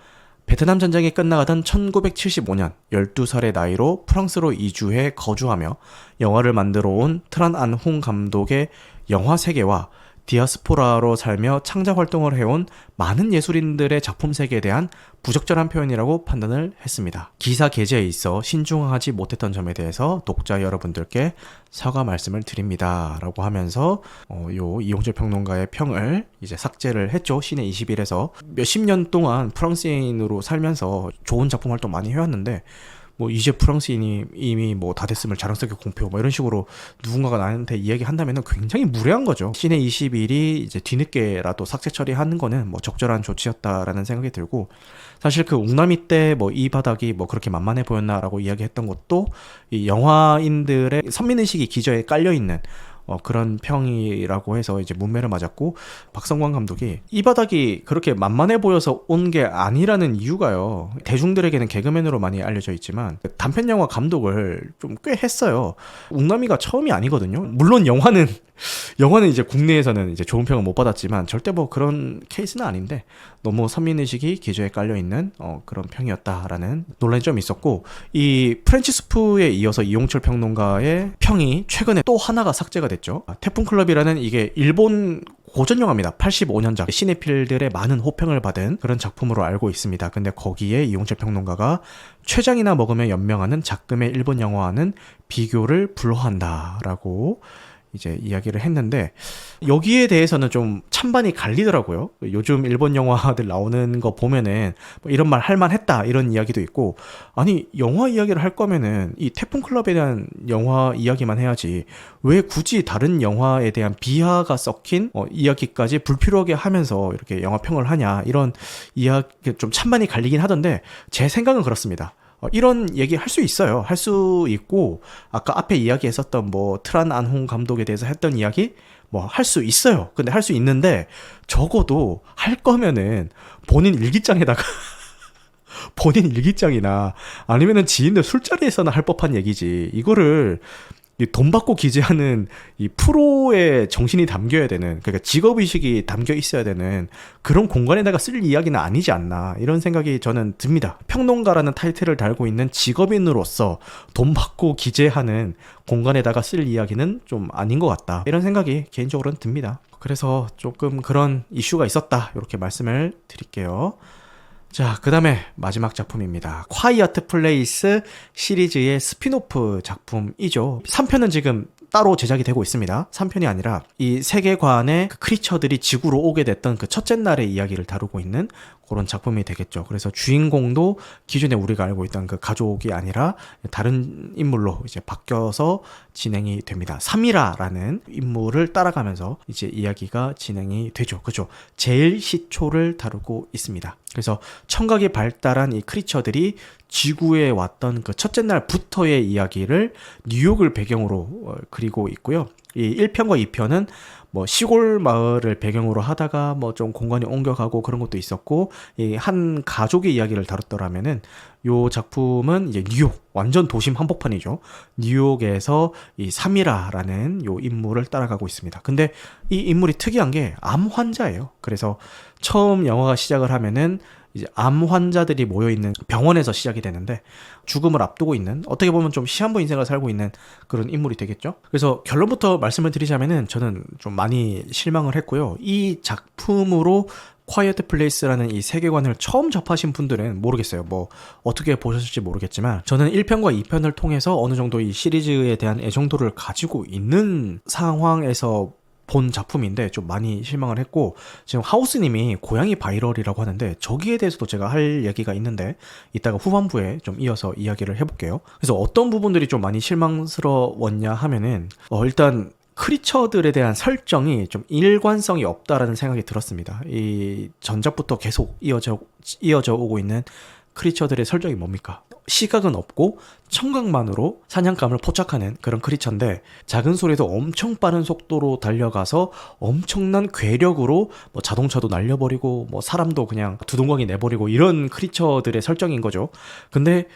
베트남 전쟁이 끝나가던 1975년 12살의 나이로 프랑스로 이주해 거주하며 영화를 만들어 온 트란 안홍 감독의 영화 세계와 디아스포라로 살며 창작 활동을 해온 많은 예술인들의 작품 세계에 대한 부적절한 표현이라고 판단을 했습니다. 기사 게재에 있어 신중하지 못했던 점에 대해서 독자 여러분들께 사과 말씀을 드립니다. 라고 하면서 요 이용철 평론가의 평을 이제 삭제를 했죠. 신의 21에서 몇십 년 동안 프랑스인으로 살면서 좋은 작품 활동 많이 해왔는데, 뭐 이제 프랑스인이 이미 뭐 다 됐음을 자랑스럽게 공표 뭐 이런 식으로 누군가가 나한테 이야기한다면은 굉장히 무례한 거죠. 신의 21이 이제 뒤늦게라도 삭제 처리하는 거는 뭐 적절한 조치였다라는 생각이 들고, 사실 그 웅남이 때 뭐 이 바닥이 뭐 그렇게 만만해 보였나라고 이야기했던 것도 이 영화인들의 선민의식이 기저에 깔려있는 그런 평이라고 해서 이제 문매를 맞았고, 박성광 감독이 이 바닥이 그렇게 만만해 보여서 온 게 아니라는 이유가요. 대중들에게는 개그맨으로 많이 알려져 있지만 단편 영화 감독을 좀 꽤 했어요. 웅남이가 처음이 아니거든요. 물론 영화는 이제 국내에서는 이제 좋은 평을 못 받았지만 절대 뭐 그런 케이스는 아닌데, 너무 선민의식이 기저에 깔려있는 그런 평이었다라는 논란이 좀 있었고, 이 프렌치스푸에 이어서 이용철 평론가의 평이 최근에 또 하나가 삭제가 됐죠. 태풍클럽이라는 이게 일본 고전 영화입니다. 85년작 시네필들의 많은 호평을 받은 그런 작품으로 알고 있습니다. 근데 거기에 이용철 평론가가 췌장이나 먹으며 연명하는 작금의 일본 영화와는 비교를 불허한다라고 이제 이야기를 했는데, 여기에 대해서는 좀 찬반이 갈리더라고요. 요즘 일본 영화들 나오는 거 보면은 뭐 이런 말 할만했다 이런 이야기도 있고, 아니 영화 이야기를 할 거면은 이 태풍클럽에 대한 영화 이야기만 해야지 왜 굳이 다른 영화에 대한 비하가 섞인 이야기까지 불필요하게 하면서 이렇게 영화 평을 하냐, 이런 이야기 좀 찬반이 갈리긴 하던데, 제 생각은 그렇습니다. 이런 얘기 할 수 있어요. 할 수 있고, 아까 앞에 이야기했었던 뭐 트란 안홍 감독에 대해서 했던 이야기 뭐 할 수 있어요. 근데 할 수 있는데 적어도 할 거면은 본인 일기장에다가 본인 일기장이나 아니면은 지인들 술자리에서나 할 법한 얘기지, 이거를 돈 받고 기재하는 이 프로의 정신이 담겨야 되는, 그러니까 직업의식이 담겨 있어야 되는 그런 공간에다가 쓸 이야기는 아니지 않나, 이런 생각이 저는 듭니다. 평론가라는 타이틀을 달고 있는 직업인으로서 돈 받고 기재하는 공간에다가 쓸 이야기는 좀 아닌 것 같다, 이런 생각이 개인적으로는 듭니다. 그래서 조금 그런 이슈가 있었다, 이렇게 말씀을 드릴게요. 자, 그 다음에 마지막 작품입니다. 콰이어트 플레이스 시리즈의 스피노프 작품이죠. 3편은 지금 따로 제작이 되고 있습니다. 3편이 아니라 이 세계관의 그 크리처들이 지구로 오게 됐던 그 첫째 날의 이야기를 다루고 있는 그런 작품이 되겠죠. 그래서 주인공도 기존에 우리가 알고 있던 그 가족이 아니라 다른 인물로 이제 바뀌어서 진행이 됩니다. 사미라라는 인물을 따라가면서 이제 이야기가 진행이 되죠. 그죠? 제일 시초를 다루고 있습니다. 그래서 청각이 발달한 이 크리처들이 지구에 왔던 그 첫째 날부터의 이야기를 뉴욕을 배경으로 그리고 있고요. 이 1편과 2편은 뭐 시골 마을을 배경으로 하다가 뭐 좀 공간이 옮겨가고 그런 것도 있었고, 이 한 가족의 이야기를 다뤘더라면은 요 작품은 이제 뉴욕, 완전 도심 한복판이죠. 뉴욕에서 이 사미라라는 요 인물을 따라가고 있습니다. 근데 이 인물이 특이한 게 암 환자예요. 그래서 처음 영화가 시작을 하면은 이제 암 환자들이 모여있는 병원에서 시작이 되는데, 죽음을 앞두고 있는, 어떻게 보면 좀 시한부 인생을 살고 있는 그런 인물이 되겠죠. 그래서 결론부터 말씀을 드리자면은 저는 좀 많이 실망을 했고요. 이 작품으로 quiet place라는 이 세계관을 처음 접하신 분들은 모르겠어요. 뭐 어떻게 보셨을지 모르겠지만, 저는 1편과 2편을 통해서 어느 정도 이 시리즈에 대한 애정도를 가지고 있는 상황에서 본 작품인데 좀 많이 실망을 했고, 지금 하우스님이 고양이 바이럴이라고 하는데 저기에 대해서도 제가 할 얘기가 있는데 이따가 후반부에 좀 이어서 이야기를 해볼게요. 그래서 어떤 부분들이 좀 많이 실망스러웠냐 하면은 일단 크리처들에 대한 설정이 좀 일관성이 없다라는 생각이 들었습니다. 이 전작부터 계속 이어져 오고 있는 크리처들의 설정이 뭡니까? 시각은 없고 청각만으로 사냥감을 포착하는 그런 크리처인데, 작은 소리도 엄청 빠른 속도로 달려가서 엄청난 괴력으로 뭐 자동차도 날려버리고 뭐 사람도 그냥 두동강이 내버리고 이런 크리처들의 설정인 거죠. 근데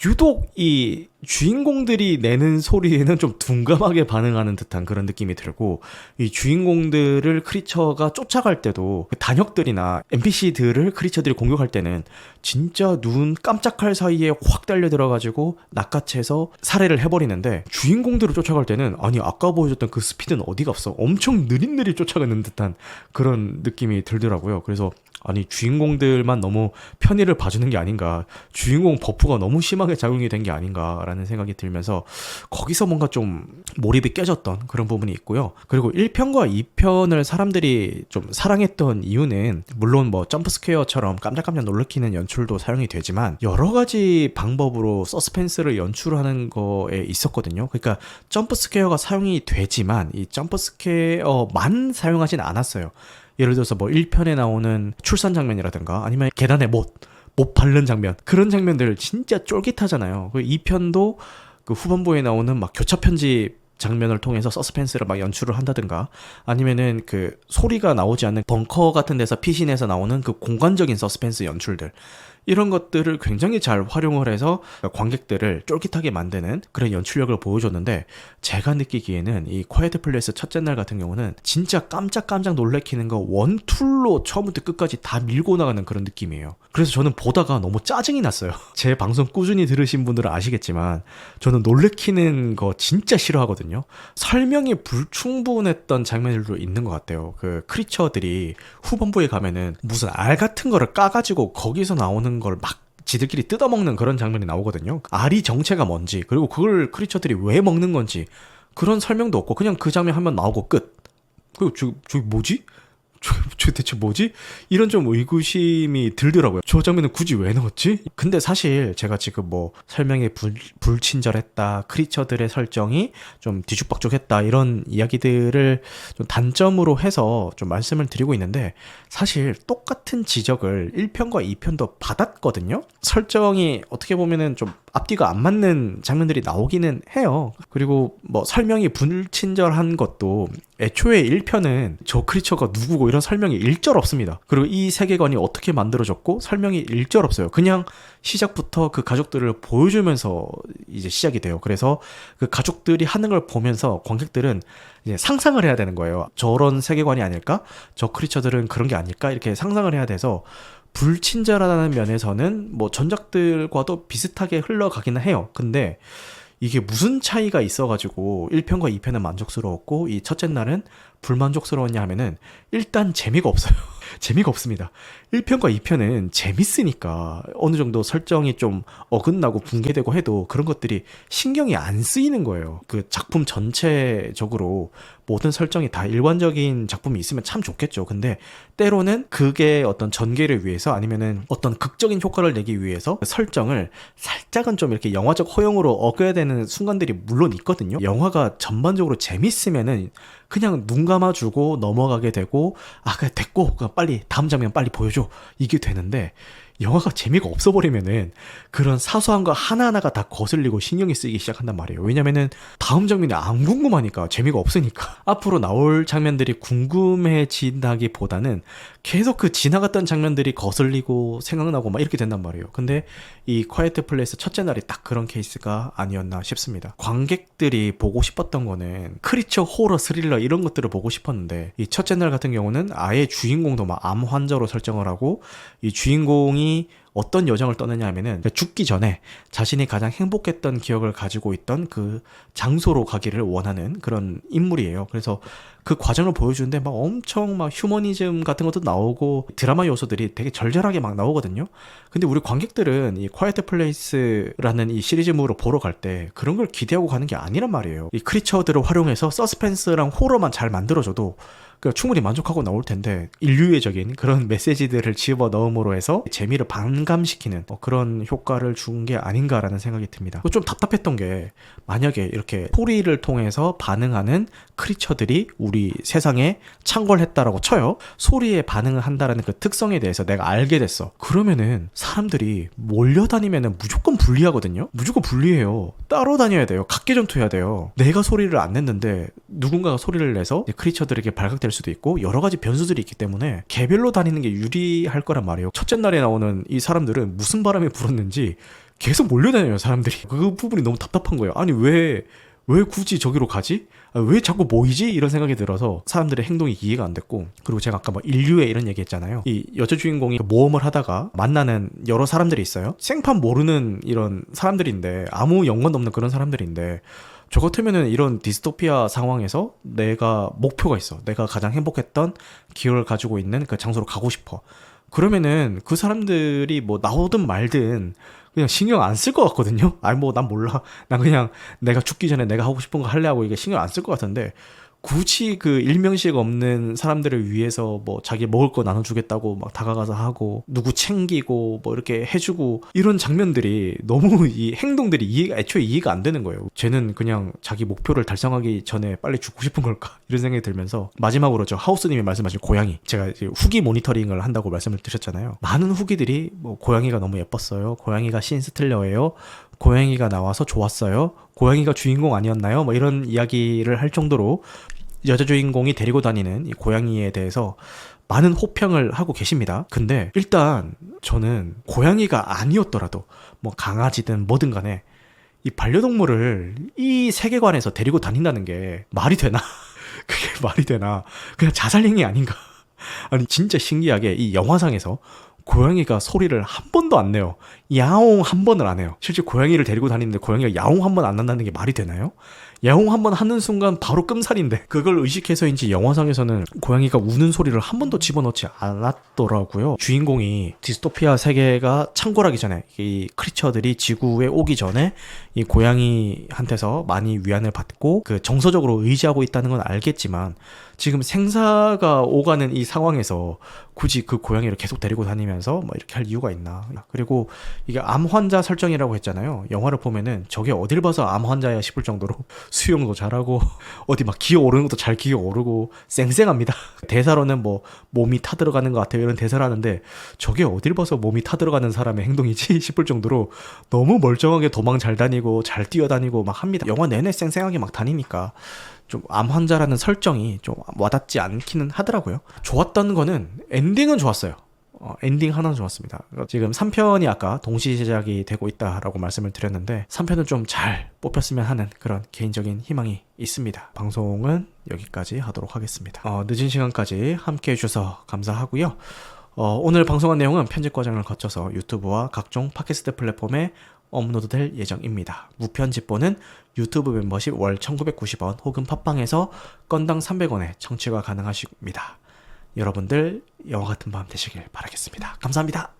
유독 이 주인공들이 내는 소리에는 좀 둔감하게 반응하는 듯한 그런 느낌이 들고, 이 주인공들을 크리처가 쫓아갈 때도 단역들이나 NPC들을 크리처들이 공격할 때는 진짜 눈 깜짝할 사이에 확 달려들어가지고 낚아채서 살해를 해버리는데, 주인공들을 쫓아갈 때는 아니 아까 보여줬던 그 스피드는 어디 갔어? 엄청 느릿느릿 쫓아가는 듯한 그런 느낌이 들더라고요. 그래서 아니 주인공들만 너무 편의를 봐주는 게 아닌가, 주인공 버프가 너무 심하게 작용이 된 게 아닌가라는 생각이 들면서 거기서 뭔가 좀 몰입이 깨졌던 그런 부분이 있고요. 그리고 1편과 2편을 사람들이 좀 사랑했던 이유는 물론 뭐 점프스퀘어처럼 깜짝깜짝 놀래키는 연출도 사용이 되지만 여러 가지 방법으로 서스펜스를 연출하는 거에 있었거든요. 그러니까 점프스퀘어가 사용이 되지만 이 점프스퀘어만 사용하진 않았어요. 예를 들어서 뭐 1편에 나오는 출산 장면이라든가 아니면 계단에 못 밟는 장면, 그런 장면들 진짜 쫄깃하잖아요. 그리고 2편도 그 후반부에 나오는 막 교차 편집 장면을 통해서 서스펜스를 막 연출을 한다든가, 아니면은 그 소리가 나오지 않는 벙커 같은 데서 피신해서 나오는 그 공간적인 서스펜스 연출들, 이런 것들을 굉장히 잘 활용을 해서 관객들을 쫄깃하게 만드는 그런 연출력을 보여줬는데, 제가 느끼기에는 이 quiet place 첫째 날 같은 경우는 진짜 깜짝깜짝 놀래키는 거 원툴로 처음부터 끝까지 다 밀고 나가는 그런 느낌이에요. 그래서 저는 보다가 너무 짜증이 났어요. 제 방송 꾸준히 들으신 분들은 아시겠지만 저는 놀래키는 거 진짜 싫어하거든요. 설명이 불충분했던 장면들도 있는 것 같아요. 그 크리처들이 후반부에 가면은 무슨 알 같은 거를 까가지고 거기서 나오는 걸 막 지들끼리 뜯어먹는 그런 장면이 나오거든요. 알이 정체가 뭔지, 그리고 그걸 크리처들이 왜 먹는 건지 그런 설명도 없고 그냥 그 장면 한번 나오고 끝. 그리고 저기 뭐지? 저 대체 뭐지? 이런 좀 의구심이 들더라고요. 저 장면은 굳이 왜 넣었지? 근데 사실 제가 지금 뭐 설명에 불친절했다, 크리처들의 설정이 좀 뒤죽박죽했다, 이런 이야기들을 좀 단점으로 해서 좀 말씀을 드리고 있는데, 사실 똑같은 지적을 1편과 2편도 받았거든요. 설정이 어떻게 보면은 좀 앞뒤가 안 맞는 장면들이 나오기는 해요. 그리고 뭐 설명이 불친절한 것도 애초에 1편은 저 크리처가 누구고 이런 설명이 일절 없습니다. 그리고 이 세계관이 어떻게 만들어졌고 설명이 일절 없어요. 그냥 시작부터 그 가족들을 보여주면서 이제 시작이 돼요. 그래서 그 가족들이 하는 걸 보면서 관객들은 이제 상상을 해야 되는 거예요. 저런 세계관이 아닐까? 저 크리처들은 그런 게 아닐까? 이렇게 상상을 해야 돼서 불친절하다는 면에서는 뭐 전작들과도 비슷하게 흘러가기는 해요. 근데 이게 무슨 차이가 있어가지고 1편과 2편은 만족스러웠고 이 첫째 날은 불만족스러웠냐 하면은 일단 재미가 없어요. 재미가 없습니다. 1편과 2편은 재밌으니까 어느 정도 설정이 좀 어긋나고 붕괴되고 해도 그런 것들이 신경이 안 쓰이는 거예요. 그 작품 전체적으로 모든 설정이 다 일관적인 작품이 있으면 참 좋겠죠. 근데 때로는 그게 어떤 전개를 위해서 아니면은 어떤 극적인 효과를 내기 위해서 설정을 살짝은 좀 이렇게 영화적 허용으로 어겨야 되는 순간들이 물론 있거든요. 영화가 전반적으로 재밌으면은 그냥 눈 감아주고 넘어가게 되고, 아, 그냥 됐고, 그냥 빨리 다음 장면 빨리 보여줘, 이게 되는데, 영화가 재미가 없어버리면은 그런 사소한 거 하나하나가 다 거슬리고 신경이 쓰이기 시작한단 말이에요. 왜냐면은 다음 장면이 안 궁금하니까, 재미가 없으니까. 앞으로 나올 장면들이 궁금해진다기보다는 계속 그 지나갔던 장면들이 거슬리고 생각나고 막 이렇게 된단 말이에요. 근데 이 콰이트 플레이스 첫째 날이 딱 그런 케이스가 아니었나 싶습니다. 관객들이 보고 싶었던 거는 크리처 호러 스릴러 이런 것들을 보고 싶었는데, 이 첫째 날 같은 경우는 아예 주인공도 막 암 환자로 설정을 하고, 이 주인공이 어떤 여정을 떠느냐 하면은 죽기 전에 자신이 가장 행복했던 기억을 가지고 있던 그 장소로 가기를 원하는 그런 인물이에요. 그래서 그 과정을 보여주는데 막 엄청 막 휴머니즘 같은 것도 나오고 드라마 요소들이 되게 절절하게 막 나오거든요. 근데 우리 관객들은 이 콰이트 플레이스라는 이 시리즈물을 보러 갈 때 그런 걸 기대하고 가는 게 아니란 말이에요. 이 크리처들을 활용해서 서스펜스랑 호러만 잘 만들어줘도 충분히 만족하고 나올 텐데, 인류애적인 그런 메시지들을 집어 넣음으로 해서 재미를 반감시키는 그런 효과를 준 게 아닌가라는 생각이 듭니다. 좀 답답했던 게, 만약에 이렇게 소리를 통해서 반응하는 크리처들이 우리 세상에 창궐했다라고 쳐요. 소리에 반응을 한다라는 그 특성에 대해서 내가 알게 됐어. 그러면은 사람들이 몰려다니면은 무조건 불리하거든요. 무조건 불리해요. 따로 다녀야 돼요. 각계전투해야 돼요. 내가 소리를 안 냈는데 누군가가 소리를 내서 크리처들에게 발각될 수도 있고, 여러 가지 변수들이 있기 때문에 개별로 다니는 게 유리할 거란 말이에요. 첫째 날에 나오는 이 사람들은 무슨 바람이 불었는지 계속 몰려다녀요, 사람들이. 그 부분이 너무 답답한 거예요. 아니, 왜 굳이 저기로 가지? 왜 자꾸 모이지? 이런 생각이 들어서 사람들의 행동이 이해가 안 됐고, 그리고 제가 아까 뭐 인류애 이런 얘기 했잖아요. 이 여자 주인공이 모험을 하다가 만나는 여러 사람들이 있어요. 생판 모르는 이런 사람들인데, 아무 연관도 없는 그런 사람들인데, 저 같으면은 이런 디스토피아 상황에서 내가 목표가 있어. 내가 가장 행복했던 기억을 가지고 있는 그 장소로 가고 싶어. 그러면은 그 사람들이 뭐 나오든 말든 그냥 신경 안 쓸 것 같거든요. 아니 뭐 난 몰라. 난 그냥 내가 죽기 전에 내가 하고 싶은 거 할래 하고 이게 신경 안 쓸 것 같은데, 굳이 그 일명식 없는 사람들을 위해서 뭐 자기 먹을 거 나눠주겠다고 막 다가가서 하고, 누구 챙기고 뭐 이렇게 해주고, 이런 장면들이 너무 이 행동들이 애초에 이해가 안 되는 거예요. 쟤는 그냥 자기 목표를 달성하기 전에 빨리 죽고 싶은 걸까? 이런 생각이 들면서, 마지막으로 저 하우스님이 말씀하신 고양이, 제가 이제 후기 모니터링을 한다고 말씀을 드렸잖아요. 많은 후기들이 뭐 고양이가 너무 예뻤어요. 고양이가 신스틸러예요. 고양이가 나와서 좋았어요. 고양이가 주인공 아니었나요? 뭐 이런 이야기를 할 정도로 여자 주인공이 데리고 다니는 이 고양이에 대해서 많은 호평을 하고 계십니다. 근데 일단 저는 고양이가 아니었더라도 뭐 강아지든 뭐든 간에 이 반려동물을 이 세계관에서 데리고 다닌다는 게 말이 되나? 그게 말이 되나? 그냥 자살행위 아닌가? 아니 진짜 신기하게 이 영화상에서 고양이가 소리를 한 번도 안 내요. 야옹 한 번을 안 해요. 실제 고양이를 데리고 다니는데 고양이가 야옹 한 번 안 한다는 게 말이 되나요? 야옹 한 번 하는 순간 바로 끔살인데, 그걸 의식해서인지 영화상에서는 고양이가 우는 소리를 한 번도 집어넣지 않았더라고요. 주인공이 디스토피아 세계가 창궐하기 전에, 이 크리처들이 지구에 오기 전에 이 고양이한테서 많이 위안을 받고 그 정서적으로 의지하고 있다는 건 알겠지만, 지금 생사가 오가는 이 상황에서 굳이 그 고양이를 계속 데리고 다니면서 뭐 이렇게 할 이유가 있나. 그리고 이게 암 환자 설정이라고 했잖아요. 영화를 보면은 저게 어딜 봐서 암 환자야 싶을 정도로 수영도 잘하고 어디 막 기어오르는 것도 잘 기어오르고 쌩쌩합니다. 대사로는 뭐 몸이 타들어가는 것 같아요 이런 대사를 하는데, 저게 어딜 봐서 몸이 타들어가는 사람의 행동이지 싶을 정도로 너무 멀쩡하게 도망 잘 다니고 잘 뛰어다니고 막 합니다. 영화 내내 쌩쌩하게 막 다니니까 좀 암 환자라는 설정이 좀 와닿지 않기는 하더라고요. 좋았던 거는 엔딩은 좋았어요. 엔딩 하나는 좋았습니다. 지금 3편이 아까 동시 제작이 되고 있다라고 말씀을 드렸는데, 3편은 좀 잘 뽑혔으면 하는 그런 개인적인 희망이 있습니다. 방송은 여기까지 하도록 하겠습니다. 늦은 시간까지 함께 해주셔서 감사하고요. 오늘 방송한 내용은 편집 과정을 거쳐서 유튜브와 각종 팟캐스트 플랫폼에 업로드될 예정입니다. 무편집본은 유튜브 멤버십 월 1990원 혹은 팟빵에서 건당 300원에 청취가 가능하십니다. 여러분들 영화 같은 밤 되시길 바라겠습니다. 감사합니다.